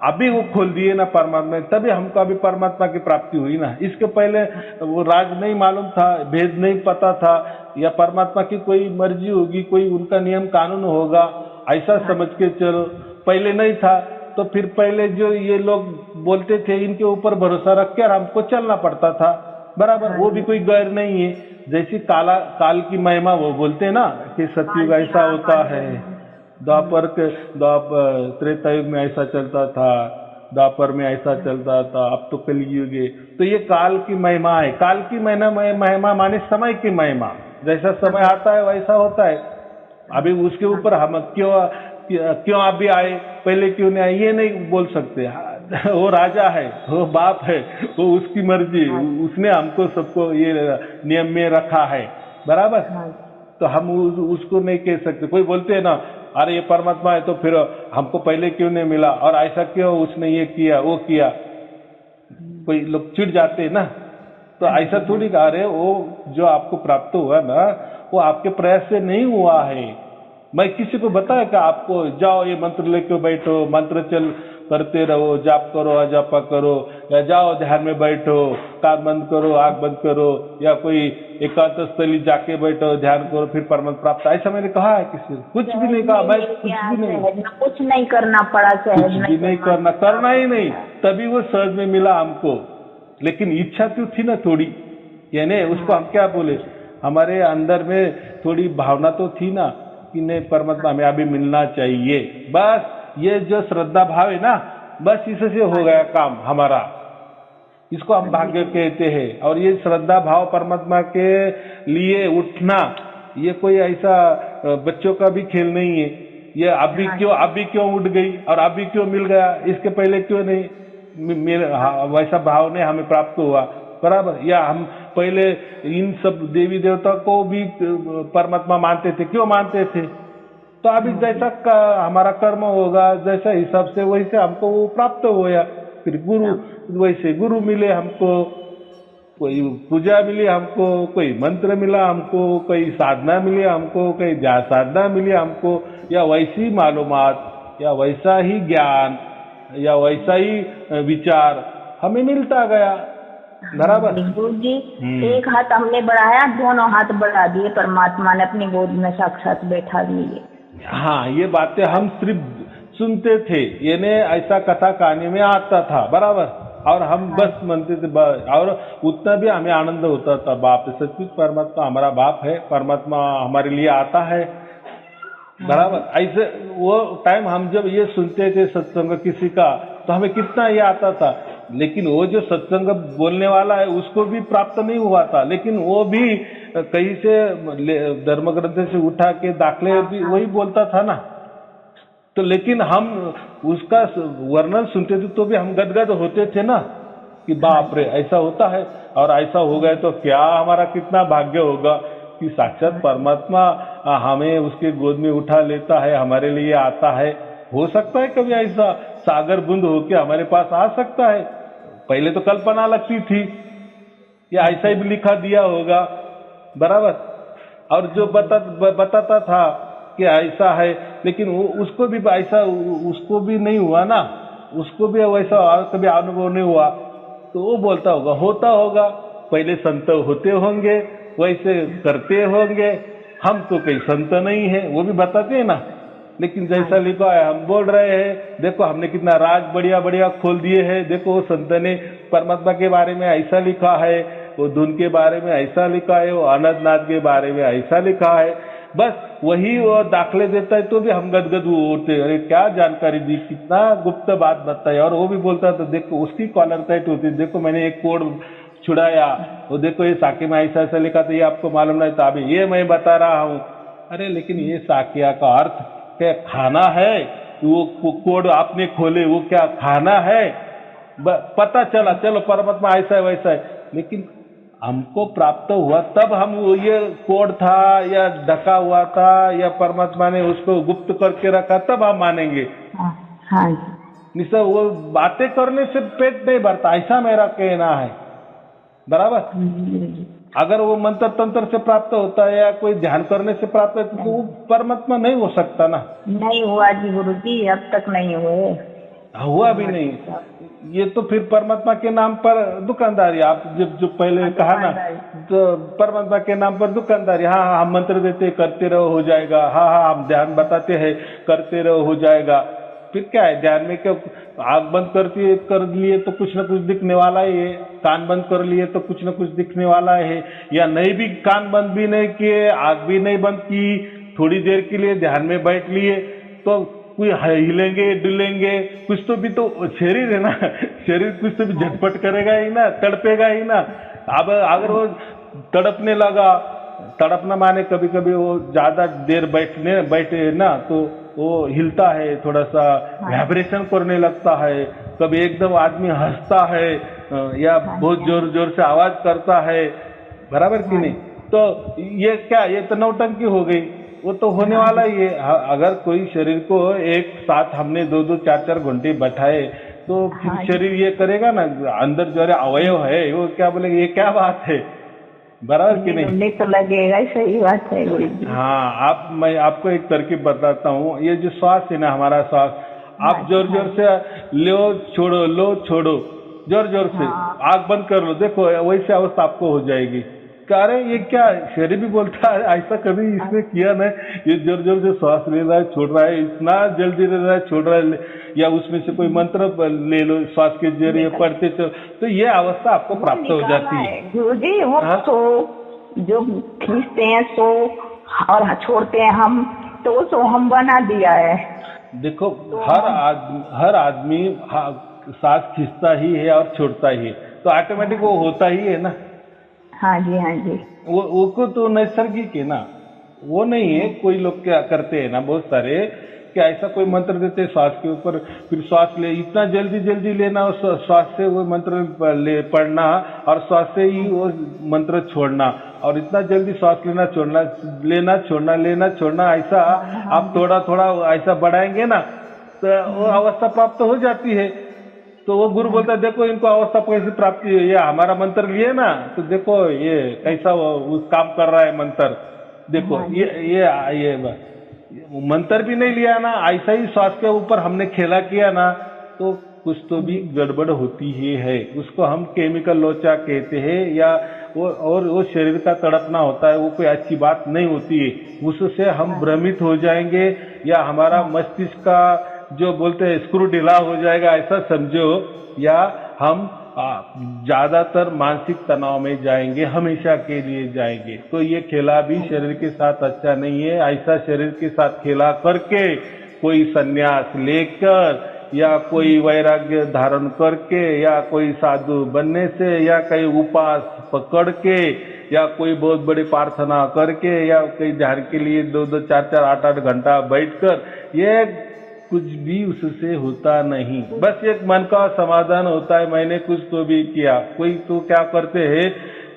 Speaker 1: अभी वो खोल दिए ना परमात्मा, तभी हमको अभी परमात्मा की प्राप्ति हुई ना। इसके पहले वो राज नहीं मालूम था, भेद नहीं पता था, या परमात्मा की कोई मर्जी होगी, कोई उनका नियम कानून होगा, ऐसा समझ के चलो, पहले नहीं था। तो फिर पहले जो ये लोग बोलते थे, इनके ऊपर भरोसा रख कर हमको चलना पड़ता था, बराबर। वो भी कोई गैर नहीं है। जैसी काल की महिमा वो बोलते हैं ना कि सतयुग ऐसा होता है, त्रेता युग में ऐसा चलता था, द्वापर में ऐसा चलता था, अब तो कलयुग है। तो ये काल की महिमा है। काल की महिमा माने समय की महिमा, जैसा समय आता है वैसा होता है। अभी उसके ऊपर हम क्यों अभी आए, पहले क्यों नहीं आए, ये नहीं बोल सकते। वो राजा है, वो बाप है, वो उसकी मर्जी, उसने हमको सबको ये नियम में रखा है, बराबर। तो हम उसको नहीं कह सकते। कोई बोलते हैं ना, अरे ये परमात्मा है तो फिर हमको पहले क्यों नहीं मिला, और ऐसा क्यों उसने ये किया वो किया, कोई लोग चिढ़ जाते हैं ना। तो ऐसा थोड़ी कह रहे, वो जो आपको प्राप्त हुआ ना, वो आपके प्रयास से नहीं हुआ है। मैं किसी को बताया कि आपको जाओ ये मंत्र लेके बैठो, मंत्र चल करते रहो, जाप करो, अजापा करो, या जाओ ध्यान में बैठो, कान बंद करो, आंख बंद करो, या कोई एकांत स्थली जाके बैठो, ध्यान करो, फिर परमात्मा प्राप्त। ऐसा मैंने कहा है किसी, कुछ भी नहीं कहा। मैं
Speaker 2: कुछ नहीं करना पड़ा,
Speaker 1: कुछ भी नहीं करना ही नहीं, तभी वो सहज में मिला हमको। लेकिन इच्छा तो थी ना थोड़ी, यानी उसको हम क्या बोले, हमारे अंदर में थोड़ी भावना तो थी ना कि नहीं परमात्मा हमें अभी मिलना चाहिए। बस ये जो श्रद्धा भाव है ना, बस इससे हो गया काम हमारा। इसको हम भाग्य कहते हैं। और ये श्रद्धा भाव परमात्मा के लिए उठना, ये कोई ऐसा बच्चों का भी खेल नहीं है। ये अभी क्यों उठ गई और अभी क्यों मिल गया, इसके पहले क्यों नहीं वैसा भाव ने हमें प्राप्त हुआ, बराबर। या हम पहले इन सब देवी देवता को भी परमात्मा मानते थे, क्यों मानते थे, तो अभी जैसा हमारा कर्म होगा, जैसा हिसाब से वैसे हमको वो प्राप्त होया। फिर गुरु, वैसे गुरु मिले हमको, कोई पूजा मिली हमको, कोई मंत्र मिला हमको, कोई साधना मिली हमको, कोई साधना मिली हमको, या वैसी मालूमात, या वैसा ही ज्ञान, या वैसा ही विचार हमें मिलता गया, बराबर।
Speaker 2: गुरु जी, एक हाथ हमने बढ़ाया, दोनों हाथ बढ़ा दिए, परमात्मा ने अपनी गोद में साक्षात बैठा दिए।
Speaker 1: हाँ, ये बातें हम सिर्फ सुनते थे, ये ने ऐसा कथा कहानी में आता था, बराबर। और हम बस मानते थे, और उतना भी हमें आनंद होता था। बाप सचमुच परमात्मा हमारा बाप है, परमात्मा हमारे लिए आता है, बराबर। ऐसे वो टाइम हम जब ये सुनते थे सत्संग किसी का, तो हमें कितना ये आता था। लेकिन वो जो सत्संग बोलने वाला है उसको भी प्राप्त नहीं हुआ था, लेकिन वो भी कहीं से धर्म ग्रंथ से उठा के दाखले भी वही बोलता था ना। तो लेकिन हम उसका वर्णन सुनते थे तो भी हम गदगद होते थे ना, कि बाप रे ऐसा होता है, और ऐसा हो गया तो क्या हमारा कितना भाग्य होगा कि साक्षात परमात्मा हमें उसके गोद में उठा लेता है, हमारे लिए आता है। हो सकता है कभी ऐसा सागर बूंद होके हमारे पास आ सकता है। पहले तो कल्पना लगती थी, या ऐसा ही भी लिखा दिया होगा, बराबर। और जो बताता था कि ऐसा है, लेकिन वो उसको भी ऐसा उसको भी नहीं हुआ ना, उसको भी वैसा कभी अनुभव नहीं हुआ, तो वो बोलता होता होगा, पहले संत होते होंगे, वैसे करते होंगे, हम तो कहीं संत नहीं है, वो भी बताते हैं ना। लेकिन जैसा लिखा है हम बोल रहे हैं, देखो हमने कितना राज बढ़िया बढ़िया खोल दिए हैं, देखो वो संत ने परमात्मा के बारे में ऐसा लिखा है, वो धुन के बारे में ऐसा लिखा है, वो अनंतनाथ के बारे में ऐसा लिखा है, बस वही वो दाखले देता है तो भी हम गदगद उठते, अरे क्या जानकारी दी, कितना गुप्त बात बताई। और वो भी बोलता तो देखो उसकी कॉलर टाइट होती, देखो मैंने एक कोड छुड़ाया, वो देखो ये साकी में ऐसा ऐसा लिखा, तो ये आपको मालूम नहीं था, अभी ये मैं बता रहा हूँ। अरे लेकिन ये साकिया का अर्थ क्या खाना है? वो कोड आपने खोले, वो क्या खाना है? पता चला चलो परमात्मा ऐसा है वैसा है, लेकिन हमको प्राप्त हुआ तब हम ये कोड था या ढका हुआ था या परमात्मा ने उसको गुप्त करके रखा तब हम मानेंगे।
Speaker 2: हाँ
Speaker 1: निश्चय वो बातें करने से पेट नहीं भरता, ऐसा मेरा कहना है। बराबर। अगर वो मंत्र तंत्र से प्राप्त होता है या कोई ध्यान करने से प्राप्त होता है तो वो परमात्मा नहीं हो सकता ना।
Speaker 2: नहीं हुआ जी गुरुजी, अब तक नहीं हुए,
Speaker 1: हुआ भी नहीं, ये तो फिर परमात्मा के नाम पर दुकानदारी। आप जो पहले कहा ना, तो परमात्मा के नाम पर दुकानदारी। हाँ हाँ हम मंत्र देते करते रहो हो जाएगा, हाँ हाँ हम ध्यान बताते हैं करते रहो हो जाएगा, फिर क्या है ध्यान में? क्या आग बंद कर लिए तो कुछ ना कुछ दिखने वाला है, कान बंद कर लिए तो कुछ ना कुछ दिखने वाला है, या नहीं भी कान बंद भी नहीं किए, आग भी नहीं बंद की, थोड़ी देर के लिए ध्यान में बैठ लिए तो कोई हिलेंगे डुलेंगे, कुछ तो भी तो शरीर है ना, शरीर कुछ तो भी झटपट करेगा ही ना, तड़पेगा ही ना। अब अगर वो तड़पने लगा, तड़पना माने कभी कभी वो ज्यादा देर बैठे ना तो वो हिलता है, थोड़ा सा वाइब्रेशन करने लगता है, कभी एकदम आदमी हंसता है या बहुत जोर जोर से आवाज करता है, बराबर कि नहीं? तो ये क्या, ये तो नौटंकी हो गई, वो तो होने वाला ही है। अगर कोई शरीर को एक साथ हमने 2-2 4-4 घंटे बैठाए तो फिर शरीर ये करेगा ना, अंदर जो अवयव है वो क्या बोलेंगे, ये क्या बात है, बराबर कि नहीं?
Speaker 2: तो लगेगा, सही बात है गुरुजी।
Speaker 1: हाँ, मैं आपको एक तरकीब बताता हूँ। ये जो श्वास है ना, हमारा श्वास, आप जोर जोर से लो छोड़ो, जोर जोर से आग बंद कर लो, देखो वैसी अवस्था आपको हो जाएगी। कह रहे ये क्या, शरीर भी बोलता है ऐसा कभी इसने किया नहीं, ये जोर जोर से श्वास ले रहा है छोड़ रहा है, इतना जल्दी ले रहा है छोड़ रहा है, या उसमें से कोई मंत्र ले लो श्वास के जरिए पढ़ते चलो, तो ये अवस्था आपको प्राप्त हो जाती है।
Speaker 2: गुरुजी वो तो जो खींचते हैं सो और छोड़ते हैं हम, तो सो हम बना दिया है। देखो
Speaker 1: हर आदमी सांस खींचता ही है और छोड़ता ही है, तो ऑटोमेटिक वो होता ही है ना।
Speaker 2: हाँ जी
Speaker 1: वो को तो नैसर्गिक है ना, वो नहीं है। कोई लोग क्या करते हैं ना, बहुत सारे क्या ऐसा कोई मंत्र देते श्वास के ऊपर, फिर श्वास ले इतना जल्दी लेना, श्वास से वो मंत्र पढ़ना और श्वास से ही वो मंत्र छोड़ना, और इतना जल्दी श्वास लेना छोड़ना, ऐसा आप थोड़ा ऐसा बढ़ाएंगे ना तो वो अवस्था प्राप्त हो जाती है। तो वो गुरु बोलता है देखो इनको अवस्था कैसे प्राप्ति है, ये हमारा मंत्र लिए ना, तो देखो ये कैसा उस काम कर रहा है मंत्र, देखो ये मंत्र भी नहीं लिया ना, ऐसा ही श्वास के ऊपर हमने खेला किया ना, तो कुछ तो भी गड़बड़ होती ही है। उसको हम केमिकल लोचा कहते हैं, या वो शरीर का तड़पना होता है, वो कोई अच्छी बात नहीं होती है। उससे हम भ्रमित हो जाएंगे, या हमारा मस्तिष्क का जो बोलते हैं स्क्रू ढीला हो जाएगा, ऐसा समझो, या हम ज्यादातर मानसिक तनाव में जाएंगे, हमेशा के लिए जाएंगे। तो ये खेला भी शरीर के साथ अच्छा नहीं है। ऐसा शरीर के साथ खेला करके कोई संन्यास लेकर, या कोई वैराग्य धारण करके, या कोई साधु बनने से, या कहीं उपास पकड़ के, या कोई बहुत बड़ी प्रार्थना करके, या कहीं ध्यान के लिए 2-2 4-4 8-8 घंटा बैठकर, ये कुछ भी उससे होता नहीं। बस एक मन का समाधान होता है, मैंने कुछ तो भी किया। कोई तो क्या करते हैं,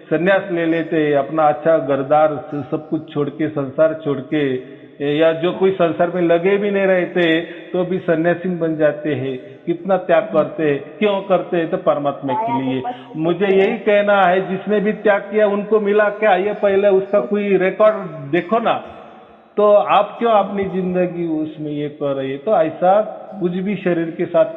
Speaker 1: संन्यास ले लेते हैं, अपना अच्छा घरदार सब कुछ छोड़ के, संसार छोड़ के, या जो कोई संसार में लगे भी नहीं रहते तो भी सन्यासी बन जाते हैं। कितना त्याग करते हैं, क्यों करते हैं? तो परमात्मा के लिए। मुझे यही कहना है, जिसने भी त्याग किया उनको मिला क्या, ये पहले उसका कोई रिकॉर्ड देखो ना, तो आप क्यों अपनी जिंदगी उसमें ये कर रहे हैं? तो ऐसा कुछ भी शरीर के साथ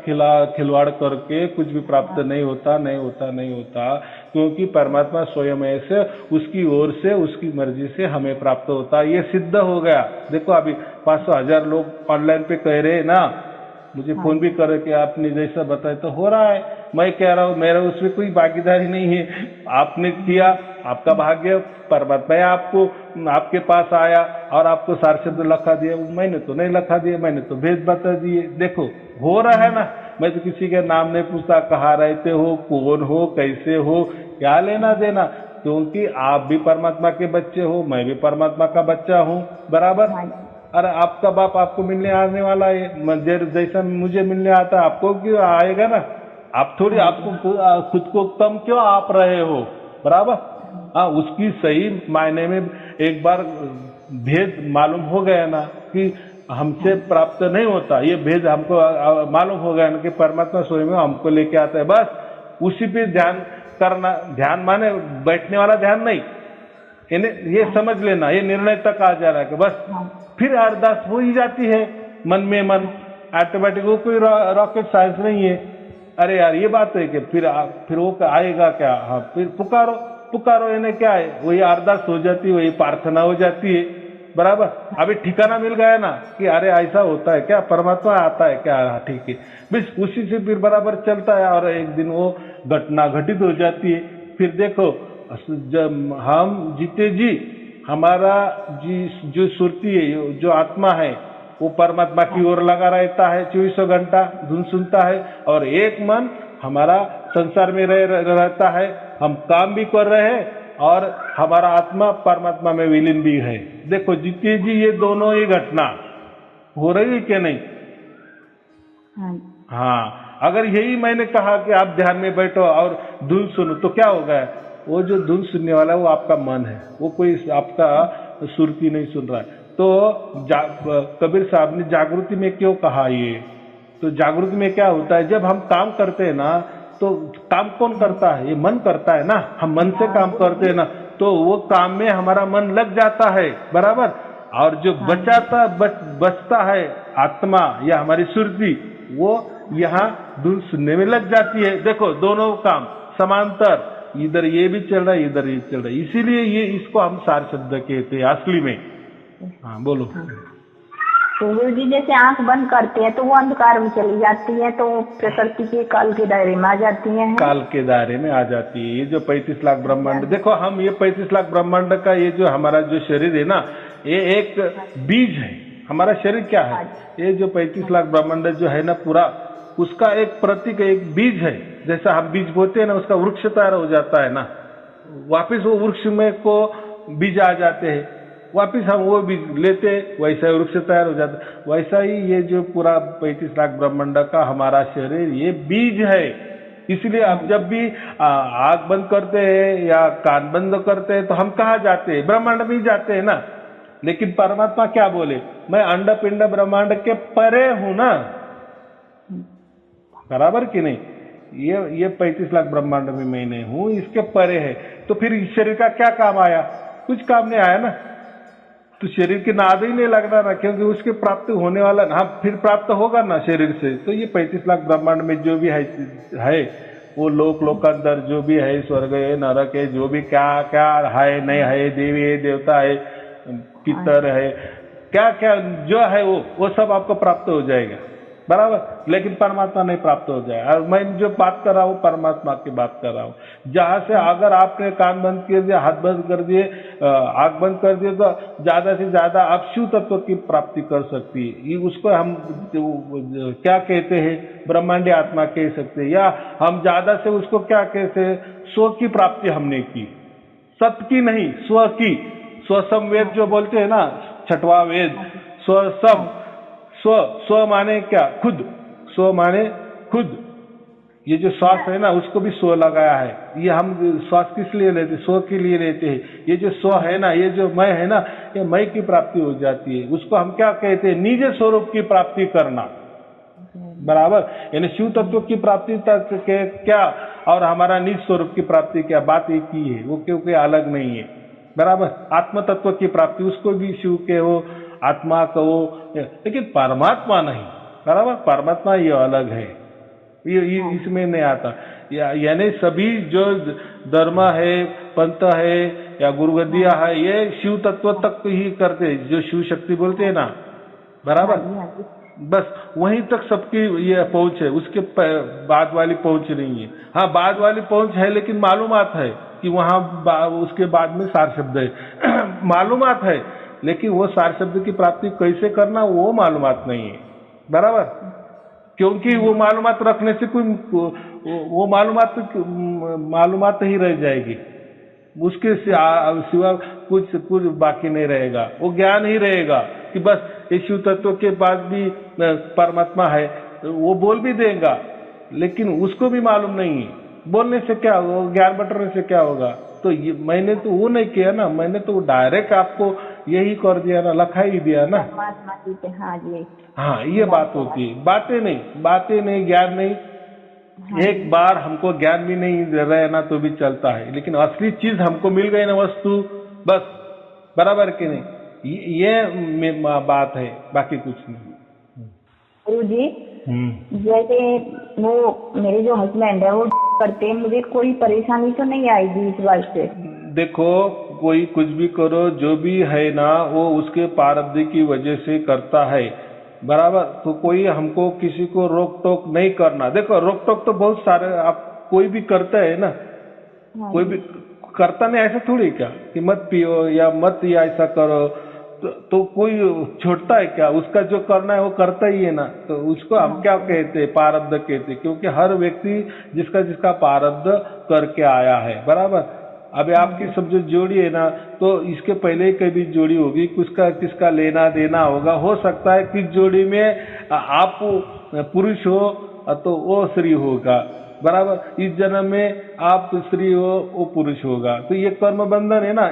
Speaker 1: खिलवाड़ करके कुछ भी प्राप्त नहीं होता, नहीं होता, नहीं होता, क्योंकि परमात्मा स्वयं ऐसे उसकी ओर से उसकी मर्जी से हमें प्राप्त होता है। ये सिद्ध हो गया। देखो अभी 500,000 लोग ऑनलाइन पे कह रहे हैं ना, मुझे फोन भी करे कि आपने जैसा बताया तो हो रहा है। मैं कह रहा हूँ मेरा उसमें कोई भागीदारी नहीं है। आपने किया, आपका भाग्य, परमात्मा आपको आपके पास आया और आपको सार शब्द लखा दिया। मैंने तो नहीं लखा दिया, मैंने तो भेद बता दिए। देखो हो रहा है ना। मैं तो किसी के नाम नहीं पूछता, कहाँ रहते हो, कौन हो, कैसे हो, क्या लेना देना, क्योंकि आप भी परमात्मा के बच्चे हो, मैं भी परमात्मा का बच्चा हूँ, बराबर। अरे आपका बाप आपको मिलने आने वाला है, जैसा मुझे मिलने आता है आपको क्यों आएगा ना। आप थोड़ी आपको खुद को कम क्यों आप रहे हो, बराबर। हाँ, उसकी सही मायने में एक बार भेद मालूम हो गया ना कि हमसे प्राप्त नहीं होता, ये भेद हमको मालूम हो गया ना कि परमात्मा स्वयं हमको लेके आता है, बस उसी पे ध्यान करना। ध्यान माने बैठने वाला ध्यान नहीं, ये समझ लेना, ये निर्णय तक आ जा रहा है कि बस फिर अरदास हो ही जाती है मन में मन, ऑटोमेटिक। वो कोई रॉकेट साइंस नहीं है। अरे यार ये बात है कि फिर वो आएगा क्या। हाँ, फिर पुकारो पुकारो, इन्हें क्या है, वही अरदास हो जाती है, वही प्रार्थना हो जाती है, बराबर। अभी ठिकाना मिल गया ना कि अरे ऐसा होता है क्या, परमात्मा आता है क्या, ठीक है, बस उसी से फिर बराबर चलता है। और एक दिन वो घटना घटित हो जाती है। फिर देखो जब हम जीते जी हमारा जो सुरती है, जो आत्मा है, वो परमात्मा की ओर लगा रहता है, 24 घंटा धुन सुनता है, और एक मन हमारा संसार में रहता है। हम काम भी कर रहे हैं और हमारा आत्मा परमात्मा में विलीन भी है। देखो जीते जी ये दोनों ही घटना हो रही है क्या नहीं। हाँ, अगर यही मैंने कहा कि आप ध्यान में बैठो और धुन सुनो तो क्या होगा, वो जो धुन सुनने वाला है वो आपका मन है, वो कोई आपका सुरती नहीं सुन रहा है। तो कबीर साहब ने जागृति में क्यों कहा ये, तो जागृति में क्या होता है, जब हम काम करते हैं ना, तो काम कौन करता है, ये मन करता है ना। हम मन से काम करते हैं ना, तो वो काम में हमारा मन लग जाता है, बराबर। और जो बचता है आत्मा या हमारी सुरती, वो यहाँ धुन सुनने में लग जाती है। देखो दोनों काम समांतर, इधर ये भी चल रहा है, इधर ये चल रहा है। इसीलिए ये इसको हम सार शब्द कहते हैं असली में। हाँ बोलो।
Speaker 2: तो गुरु जी जैसे आंख बंद करते हैं तो वो अंधकार में चली जाती है, तो प्रकृति के काल के दायरे में आ जाती है।
Speaker 1: काल के दायरे में आ जाती है। ये जो 35 लाख ब्रह्मांड, देखो हम ये 35 लाख ब्रह्मांड का ये जो हमारा जो शरीर है ना, ये एक बीज है। हमारा शरीर क्या है, ये जो 35 लाख ब्रह्मांड जो है ना पूरा, उसका एक प्रतीक, एक बीज है। जैसा हम बीज बोते हैं ना, उसका वृक्ष तैयार हो जाता है ना, वापिस वो वृक्ष में को बीज आ जाते हैं, वापिस हम वो बीज लेते, वैसा ही वृक्ष तैयार हो जाता। वैसा ही ये जो पूरा 35 लाख ब्रह्मांड का हमारा शरीर, ये बीज है। इसलिए हम जब भी आंख बंद करते हैं या कान बंद करते हैं तो हम कहाँ जाते हैं, ब्रह्मांड में जाते हैं ना। लेकिन परमात्मा क्या बोले, मैं अंड पिंड ब्रह्मांड के परे हूं ना, बराबर कि नहीं। ये 35 लाख ब्रह्मांड में मैं नहीं हूं, इसके परे है। तो फिर इस शरीर का क्या काम आया, कुछ काम नहीं आया ना। तो शरीर की नाद ही नहीं लगना ना, क्योंकि उसके प्राप्त होने वाला ना, फिर प्राप्त होगा ना शरीर से। तो ये 35 लाख ब्रह्मांड में जो भी है वो लोकांतर जो भी है, स्वर्ग है, नरक है, जो भी क्या क्या है, नहीं है, देवी है, देवता है, पितर है, क्या क्या जो है वो सब आपको प्राप्त हो जाएगा, बराबर। लेकिन परमात्मा नहीं प्राप्त हो जाए। और मैं जो बात कर रहा हूँ परमात्मा की बात कर रहा हूँ। जहां से अगर आपने कान बंद कर दिया, हाथ बंद कर दिए, आंख बंद कर दिए, तो ज्यादा से ज्यादा आप शिव तत्व की प्राप्ति कर सकती है। ये उसको हम क्या कहते हैं, ब्रह्मांडी आत्मा कह सकते हैं, या हम ज्यादा से उसको क्या कहते हैं, स्व की प्राप्ति हमने की, सत की नहीं, स्व की। स्वसम वेद जो बोलते हैं ना, छठवां वेद, स्वसम, स्व माने क्या, खुद, स्व माने खुद। ये जो श्वास है ना, उसको भी स्व लगाया है। ये हम श्वास किस लिए लेते हैं, स्व के लिए लेते हैं। ये जो स्व है ना, ये जो मैं है ना, ये मैं की प्राप्ति हो जाती है। उसको हम क्या कहते हैं, निज स्वरूप की प्राप्ति करना, बराबर। यानी शिव तत्व की प्राप्ति तक के क्या और हमारा निज स्वरूप की प्राप्ति क्या, बात एक ही है, वो क्योंकि अलग नहीं है, बराबर। आत्म तत्व की प्राप्ति, उसको भी शिव के वो आत्मा को लेकिन परमात्मा नहीं, बराबर। परमात्मा ये अलग है, ये इसमें नहीं आता। यानी सभी जो धर्म है, पंथ है या गुरुगद्दिया है, ये शिव तत्व तक ही करते, जो शिव शक्ति बोलते हैं ना, बराबर। बस वहीं तक सबकी ये पहुंच है, उसके बाद वाली पहुंच नहीं है। हाँ, बाद वाली पहुंच है, लेकिन मालूमात है कि वहां उसके बाद में सार शब्द है मालूमात है, लेकिन वो सार शब्द की प्राप्ति कैसे करना वो मालूमात नहीं है, बराबर। क्योंकि वो मालूमात रखने से कोई वो मालूमात ही रह जाएगी, उसके सिवा कुछ बाकी नहीं रहेगा। वो ज्ञान ही रहेगा कि बस ये शिव तत्व के पास भी परमात्मा है, वो बोल भी देगा, लेकिन उसको भी मालूम नहीं है। बोलने से क्या होगा, ज्ञान बंटने से क्या होगा? तो मैंने तो वो नहीं किया ना, मैंने तो डायरेक्ट आपको यही कर दिया ना, लखा ही दिया ना।
Speaker 2: हाँ जी,
Speaker 1: हाँ, ये बात होती है। बातें नहीं, ज्ञान नहीं। एक बार हमको ज्ञान भी नहीं रहे ना तो भी चलता है, लेकिन असली चीज हमको मिल गई ना, वस्तु, बस, बराबर कि नहीं? ये बात है, बाकी कुछ नहीं।
Speaker 2: गुरु जी, जैसे वो मेरे जो हस्बैंड है वो करते हैं, मुझे कोई परेशानी तो नहीं आएगी इस बात से?
Speaker 1: देखो, कोई कुछ भी करो, जो भी है ना वो उसके प्रारब्ध की वजह से करता है, बराबर। तो कोई हमको किसी को रोक टोक नहीं करना। देखो, रोक टोक तो बहुत सारे आप कोई भी करता है ना, कोई भी करता नहीं, ऐसा थोड़ी क्या कि मत पियो या मत या ऐसा करो, तो कोई छोड़ता है क्या? उसका जो करना है वो करता ही है ना। तो उसको हम क्या कहते हैं? प्रारब्ध कहते हैं, क्योंकि हर व्यक्ति जिसका जिसका प्रारब्ध करके आया है, बराबर। अब आपकी सब जो जोड़ी है ना, तो इसके पहले कभी जोड़ी होगी, किसका लेना देना होगा। हो सकता है कि जोड़ी में आप पुरुष हो तो वो स्त्री होगा, बराबर। इस जन्म में आप स्त्री हो, वो पुरुष होगा। तो ये कर्म बंधन है ना,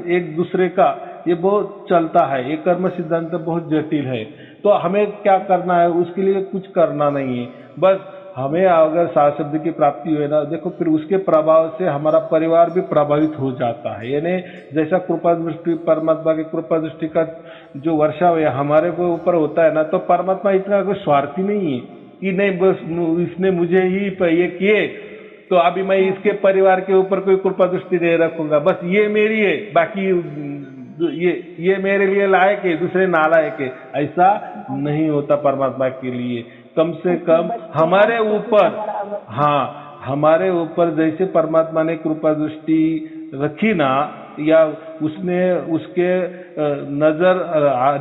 Speaker 1: एक दूसरे का, ये बहुत चलता है। ये कर्म सिद्धांत बहुत जटिल है। तो हमें क्या करना है? उसके लिए कुछ करना नहीं है, बस हमें अगर सार शब्द की प्राप्ति हुई ना, देखो, फिर उसके प्रभाव से हमारा परिवार भी प्रभावित हो जाता है। यानी जैसा कृपा दृष्टि, परमात्मा की कृपा दृष्टि का जो वर्षा हमारे ऊपर होता है ना, तो परमात्मा इतना कोई स्वार्थी नहीं है कि नहीं बस इसने मुझे ही ये किए तो अभी मैं इसके परिवार के ऊपर कोई कृपा दृष्टि नहीं रखूंगा, बस ये मेरी है, बाकी ये मेरे लिए लायक है, दूसरे नालायक है। ऐसा नहीं होता परमात्मा के लिए। कम से कम हमारे ऊपर, हाँ, हमारे ऊपर जैसे परमात्मा ने कृपा दृष्टि रखी ना, या उसने उसके नजर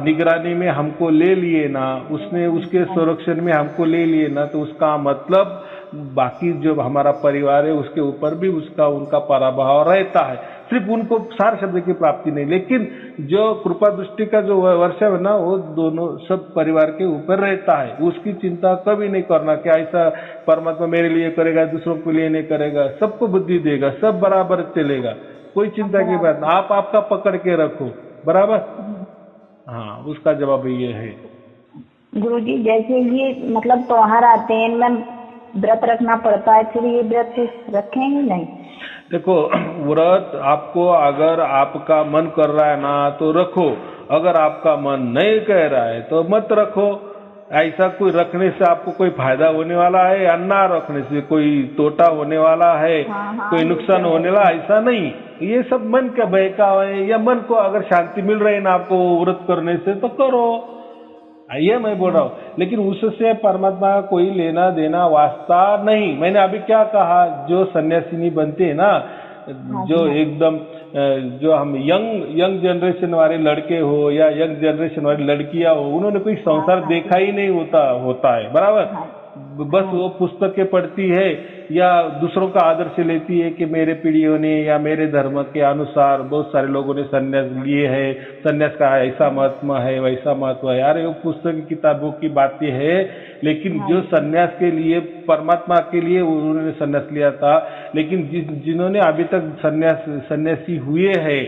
Speaker 1: निगरानी में हमको ले लिए ना, उसने उसके संरक्षण में हमको ले लिए ना, तो उसका मतलब बाकी जो हमारा परिवार है उसके ऊपर भी उनका प्रभाव रहता है। सिर्फ उनको सार शब्द की प्राप्ति नहीं, लेकिन जो कृपा दृष्टि का जो वर्षा है ना, वो दोनों सब परिवार के ऊपर रहता है। उसकी चिंता कभी नहीं करना कि ऐसा परमात्मा मेरे लिए करेगा, दूसरों के लिए नहीं करेगा। सबको बुद्धि देगा, सब बराबर चलेगा, कोई चिंता की बात नहीं। आप आपका पकड़ के रखो, बराबर। हाँ, उसका जवाब ये है।
Speaker 2: गुरुजी, जैसे ये मतलब त्योहार आते हैं, मैं व्रत रखना पड़ता है, फिर ये व्रत रखें ही नहीं?
Speaker 1: देखो, व्रत आपको अगर आपका मन कर रहा है ना तो रखो, अगर आपका मन नहीं कह रहा है तो मत रखो। ऐसा कोई रखने से आपको कोई फायदा होने वाला है या ना रखने से कोई तोटा होने वाला है, कोई नुकसान होने वाला, ऐसा नहीं। ये सब मन का बहकावा है, या मन को अगर शांति मिल रही है ना आपको व्रत करने से तो करो, ये मैं बोल रहा हूँ। लेकिन उससे परमात्मा का कोई लेना देना वास्ता नहीं। मैंने अभी क्या कहा, जो सन्यासिनी बनते हैं ना, जो एकदम जो हम यंग जनरेशन वाले लड़के हो या यंग जनरेशन वाली लड़कियां हो, उन्होंने कोई संसार देखा ही नहीं होता है, बराबर। बस वो पुस्तकें पढ़ती है या दूसरों का आदर्श लेती है कि मेरे पीढ़ियों ने या मेरे धर्म के अनुसार बहुत सारे लोगों ने संन्यास लिए है, संन्यास का ऐसा महत्व है, वैसा महत्व है। यार, वो पुस्तक किताबों की बातें है, लेकिन जो संन्यास के लिए, परमात्मा के लिए उन्होंने संन्यास लिया था। लेकिन जिन्होंने अभी तक सन्यासी हुए हैं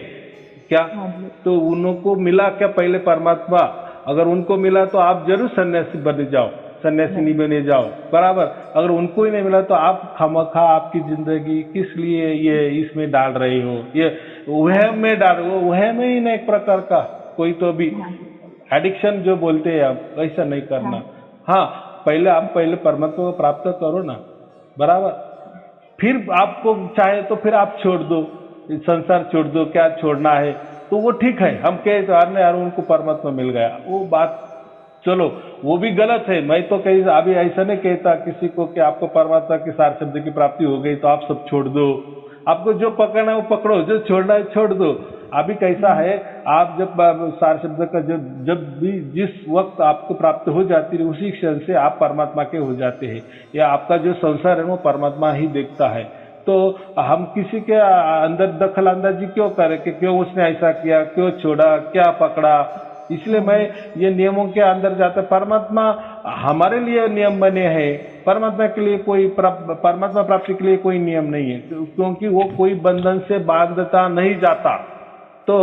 Speaker 1: क्या, तो उनको मिला क्या पहले परमात्मा? अगर उनको मिला तो आप जरूर सन्यासी बन जाओ, सन्यासिनी बने जाओ, बराबर। अगर उनको ही नहीं मिला तो आप खामखा आपकी जिंदगी किस लिए ये इसमें डाल रहे हो? ये वहम में डाल, वो वहम ही ना एक प्रकार का। कोई तो भी एडिक्शन जो बोलते हैं आप, ऐसा नहीं करना। हाँ, पहले परमात्मा को प्राप्त करो ना, बराबर। फिर आपको चाहे तो फिर आप छोड़ दो, संसार छोड़ दो, क्या छोड़ना है तो वो ठीक है। हम कहे तो यार उनको परमात्मा मिल गया, वो बात चलो वो भी गलत है। मैं तो कहीं अभी ऐसा नहीं कहता किसी को कि आपको परमात्मा के सार शब्द की प्राप्ति हो गई तो आप सब छोड़ दो। आपको जो पकड़ना है वो पकड़ो, जो छोड़ना है छोड़ दो। अभी कैसा है, आप जब सार शब्द का जब भी जिस वक्त आपको प्राप्त हो जाती है उसी क्षण से आप परमात्मा के हो जाते हैं, या आपका जो संसार है वो परमात्मा ही देखता है। तो हम किसी के अंदर दखल अंदाजी क्यों करें कि क्यों उसने ऐसा किया, क्यों छोड़ा, क्या पकड़ा। इसलिए मैं ये नियमों के अंदर जाता, परमात्मा हमारे लिए नियम बने हैं, परमात्मा के लिए कोई परमात्मा प्राप्ति के लिए कोई नियम नहीं है, क्योंकि वो कोई बंधन से बांधता नहीं जाता। तो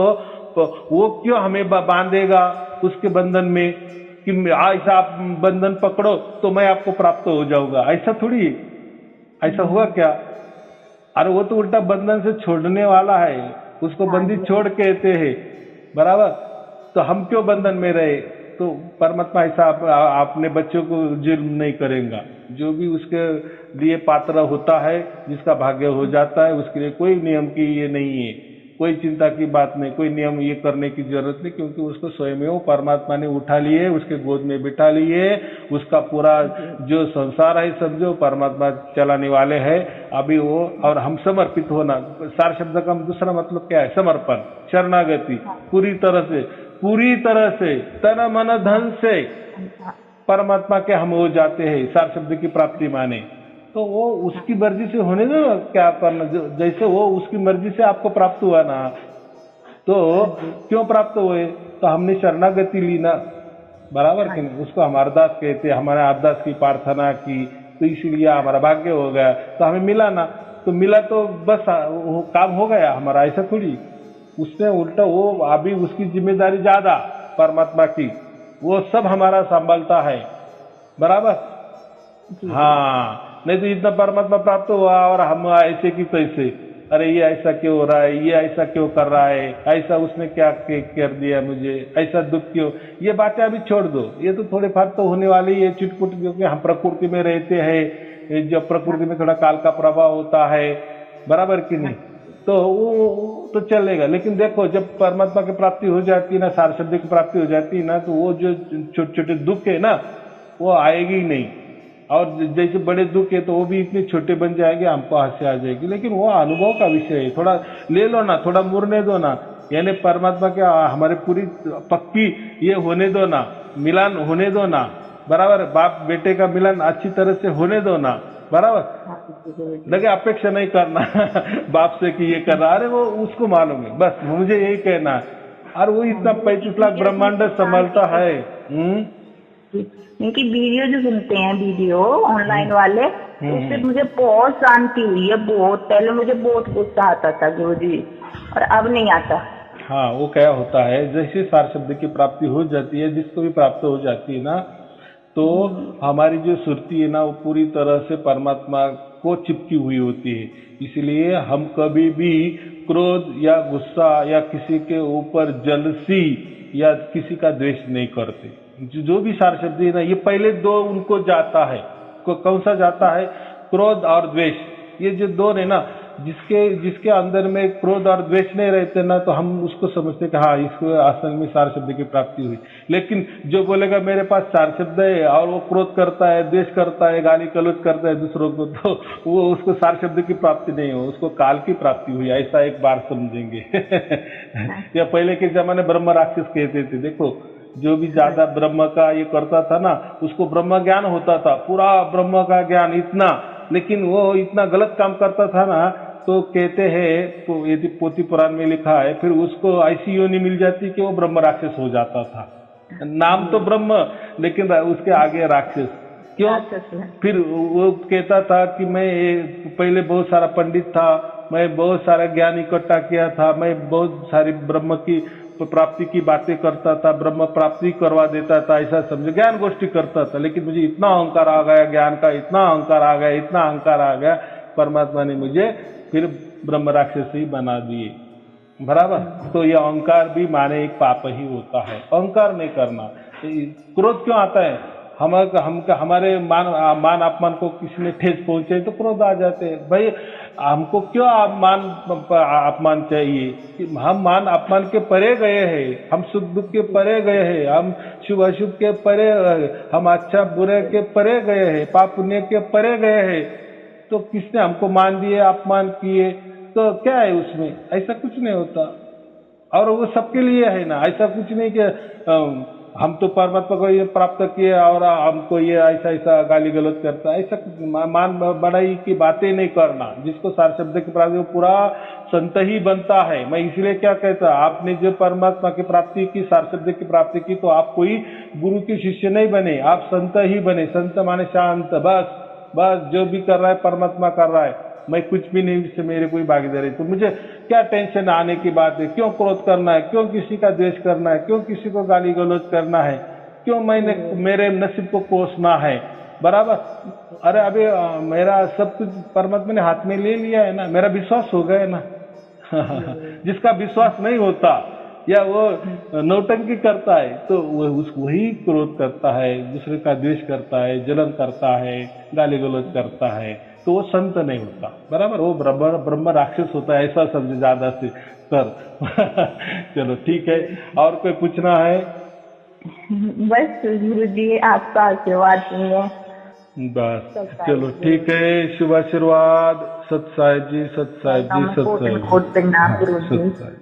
Speaker 1: वो क्यों हमें बांधेगा उसके बंधन में कि ऐसा आप बंधन पकड़ो तो मैं आपको प्राप्त हो जाऊंगा, ऐसा थोड़ी, ऐसा हुआ क्या? अरे वो तो उल्टा बंधन से छोड़ने वाला है, उसको बंदी छोड़ कहते हैं, बराबर। तो हम क्यों बंधन में रहे? तो परमात्मा ऐसा अपने बच्चों को जुल्म नहीं करेगा। जो भी उसके लिए पात्र होता है, जिसका भाग्य हो जाता है, उसके लिए कोई नियम की ये नहीं है, कोई चिंता की बात नहीं, कोई नियम ये करने की जरूरत नहीं, क्योंकि उसको स्वयं वो परमात्मा ने उठा लिए, उसके गोद में बिठा लिए। उसका पूरा जो संसार है समझो परमात्मा चलाने वाले हैं अभी वो। और हम समर्पित होना, सार शब्द का दूसरा मतलब क्या है? समर्पण, शरणागति, पूरी तरह से तन मन धन से परमात्मा के हम हो जाते हैं। सार शब्द की प्राप्ति माने तो वो उसकी मर्जी से होने दो, क्या करना, जैसे वो उसकी मर्जी से आपको प्राप्त हुआ ना, तो क्यों प्राप्त हुए? तो हमने शरणागति ली ना, बराबर कि नहीं? उसको हम अरदास कहते हैं, हमारे अरदास की प्रार्थना की, तो इसीलिए हमारा भाग्य हो गया, तो हमें मिला ना। तो मिला तो बस वो काम हो गया हमारा, ऐसा थोड़ी। उसने उल्टा वो अभी उसकी जिम्मेदारी ज्यादा परमात्मा की, वो सब हमारा संभालता है, बराबर। हाँ, नहीं तो इतना परमात्मा प्राप्त हुआ और हम ऐसे की तैसे, अरे ये ऐसा क्यों हो रहा है, ये ऐसा क्यों कर रहा है, ऐसा उसने क्या कर दिया मुझे, ऐसा दुख क्यों। ये बातें अभी छोड़ दो, ये तो थोड़े फार तो होने वाली है चिटपुट, क्योंकि हम प्रकृति में रहते हैं। जब प्रकृति में थोड़ा काल का प्रभाव होता है, बराबर कि नहीं, तो वो तो चलेगा। लेकिन देखो जब परमात्मा की प्राप्ति हो जाती है ना, सार शब्द की प्राप्ति हो जाती है ना, तो वो जो छोटे छोटे दुख है ना वो आएगी ही नहीं। और जैसे बड़े दुख है तो वो भी इतने छोटे बन जाएंगे, हमको हंसी आ जाएगी। लेकिन वो अनुभव का विषय है, थोड़ा ले लो ना, थोड़ा मुड़ने दो ना, यानी परमात्मा के हमारे पूरी पक्की ये होने दो ना, मिलन होने दो ना, बराबर। बाप बेटे का मिलन अच्छी तरह से होने दो ना, बराबर। लगे अपेक्षा नहीं करना बाप से कि ये कर रहा, अरे वो उसको मालूम है, बस मुझे यही कहना है। और वो इतना 35 लाख ब्रह्मांड संभालता है।
Speaker 2: इनकी वीडियो जो सुनते हैं, वीडियो ऑनलाइन वाले, उससे मुझे बहुत शांति हुई है। बहुत पहले मुझे बहुत गुस्सा आता था गुरुजी, और अब नहीं आता।
Speaker 1: हाँ, वो क्या होता है, जैसे सार शब्द की प्राप्ति हो जाती है, जिसको भी प्राप्त हो जाती है ना, तो हमारी जो सुरती है ना वो पूरी तरह से परमात्मा को चिपकी हुई होती है। इसलिए हम कभी भी क्रोध या गुस्सा या किसी के ऊपर जलसी या किसी का द्वेष नहीं करते। जो भी सार शब्द है ना, ये पहले दो उनको जाता है। कौन सा जाता है? क्रोध और द्वेष। ये जो दो है ना, जिसके अंदर में क्रोध और द्वेष नहीं रहते ना, तो हम उसको समझते कि हाँ इसको असल में सार शब्द की प्राप्ति हुई। लेकिन जो बोलेगा मेरे पास सार शब्द है और वो क्रोध करता है, द्वेष करता है, गाली गलौज करता है दूसरों को, तो वो उसको सार शब्द की प्राप्ति नहीं हो, उसको काल की प्राप्ति हुई, ऐसा एक बार समझेंगे या पहले के जमाने ब्रह्म राक्षस कहते थे। देखो जो भी ज्यादा ब्रह्म का ये करता था ना, उसको ब्रह्म ज्ञान होता था, पूरा ब्रह्म का ज्ञान इतना, लेकिन वो इतना गलत काम करता था ना, तो कहते हैं, तो यदि पोथी पुराण में लिखा है, फिर उसको ऐसी योनि मिल जाती कि वो ब्रह्म राक्षस हो जाता था। नाम तो ब्रह्म, लेकिन उसके आगे राक्षस। क्यों? फिर वो कहता था कि मैं पहले बहुत सारा पंडित था, मैं बहुत सारा ज्ञान इकट्ठा किया था, मैं बहुत सारी ब्रह्म की प्राप्ति की बातें करता था, ब्रह्म प्राप्ति करवा देता था, ऐसा समझो, ज्ञान गोष्ठी करता था। लेकिन मुझे इतना अहंकार आ गया, ज्ञान का इतना अहंकार आ गया, इतना अहंकार आ गया, परमात्मा ने मुझे फिर ब्रह्म राक्षस ही बना दिए। बराबर। तो ये अहंकार भी माने एक पाप ही होता है। अहंकार नहीं करना। क्रोध क्यों आता है? हमारे मान अपमान को किसी ने ठेस पहुंचे तो क्रोध आ जाते हैं। भाई हमको क्यों मान अपमान चाहिए? कि हम मान अपमान के परे गए हैं, हम सुख दुख के परे गए हैं, हम शुभ अशुभ के परे, हम अच्छा बुरे के परे गए हैं, पाप पुण्य के परे गए हैं। तो किसने हमको मान दिए, अपमान किए, तो क्या है उसमें? ऐसा कुछ नहीं होता। और वो सबके लिए है ना। ऐसा कुछ नहीं कि हम तो परमात्मा को ये प्राप्त किए और हमको ये ऐसा ऐसा गाली गलौज करता है। ऐसा कुछ मान बढ़ाई की बातें नहीं करना। जिसको सार शब्द की प्राप्ति, वो पूरा संत ही बनता है। मैं इसलिए क्या कहता, आपने जो परमात्मा की प्राप्ति की, सार शब्द की प्राप्ति की, तो आप कोई गुरु के शिष्य नहीं बने, आप संत ही बने। संत माने शांत, बस बस जो भी कर रहा है परमात्मा कर रहा है, मैं कुछ भी नहीं, इससे मेरे कोई भागीदारी। तो मुझे क्या टेंशन आने की बात है? क्यों क्रोध करना है? क्यों किसी का द्वेष करना है? क्यों किसी को गाली गलौज करना है? क्यों मैंने मेरे नसीब को कोसना है? बराबर। अरे अभी मेरा सब कुछ परमात्मा ने हाथ में ले लिया है ना, मेरा विश्वास हो गया है ना। जिसका विश्वास नहीं होता या वो नौटंकी करता है, तो वही क्रोध करता है, दूसरे का द्वेष करता है, जलन करता है, गाली गलौज करता है, तो वो संत नहीं होता। बराबर। वो ब्रह्म राक्षस होता है। ऐसा समझे ज्यादा से कर। चलो ठीक है। और कोई पूछना है?
Speaker 2: बस गुरु जी आपका आशीर्वाद चाहिए।
Speaker 1: बस चलो ठीक है। शुभ आशीर्वाद। सत साई जी, सत साई जी, सत साई जी।
Speaker 2: कोट प्रणाम गुरु जी।
Speaker 1: सत साई।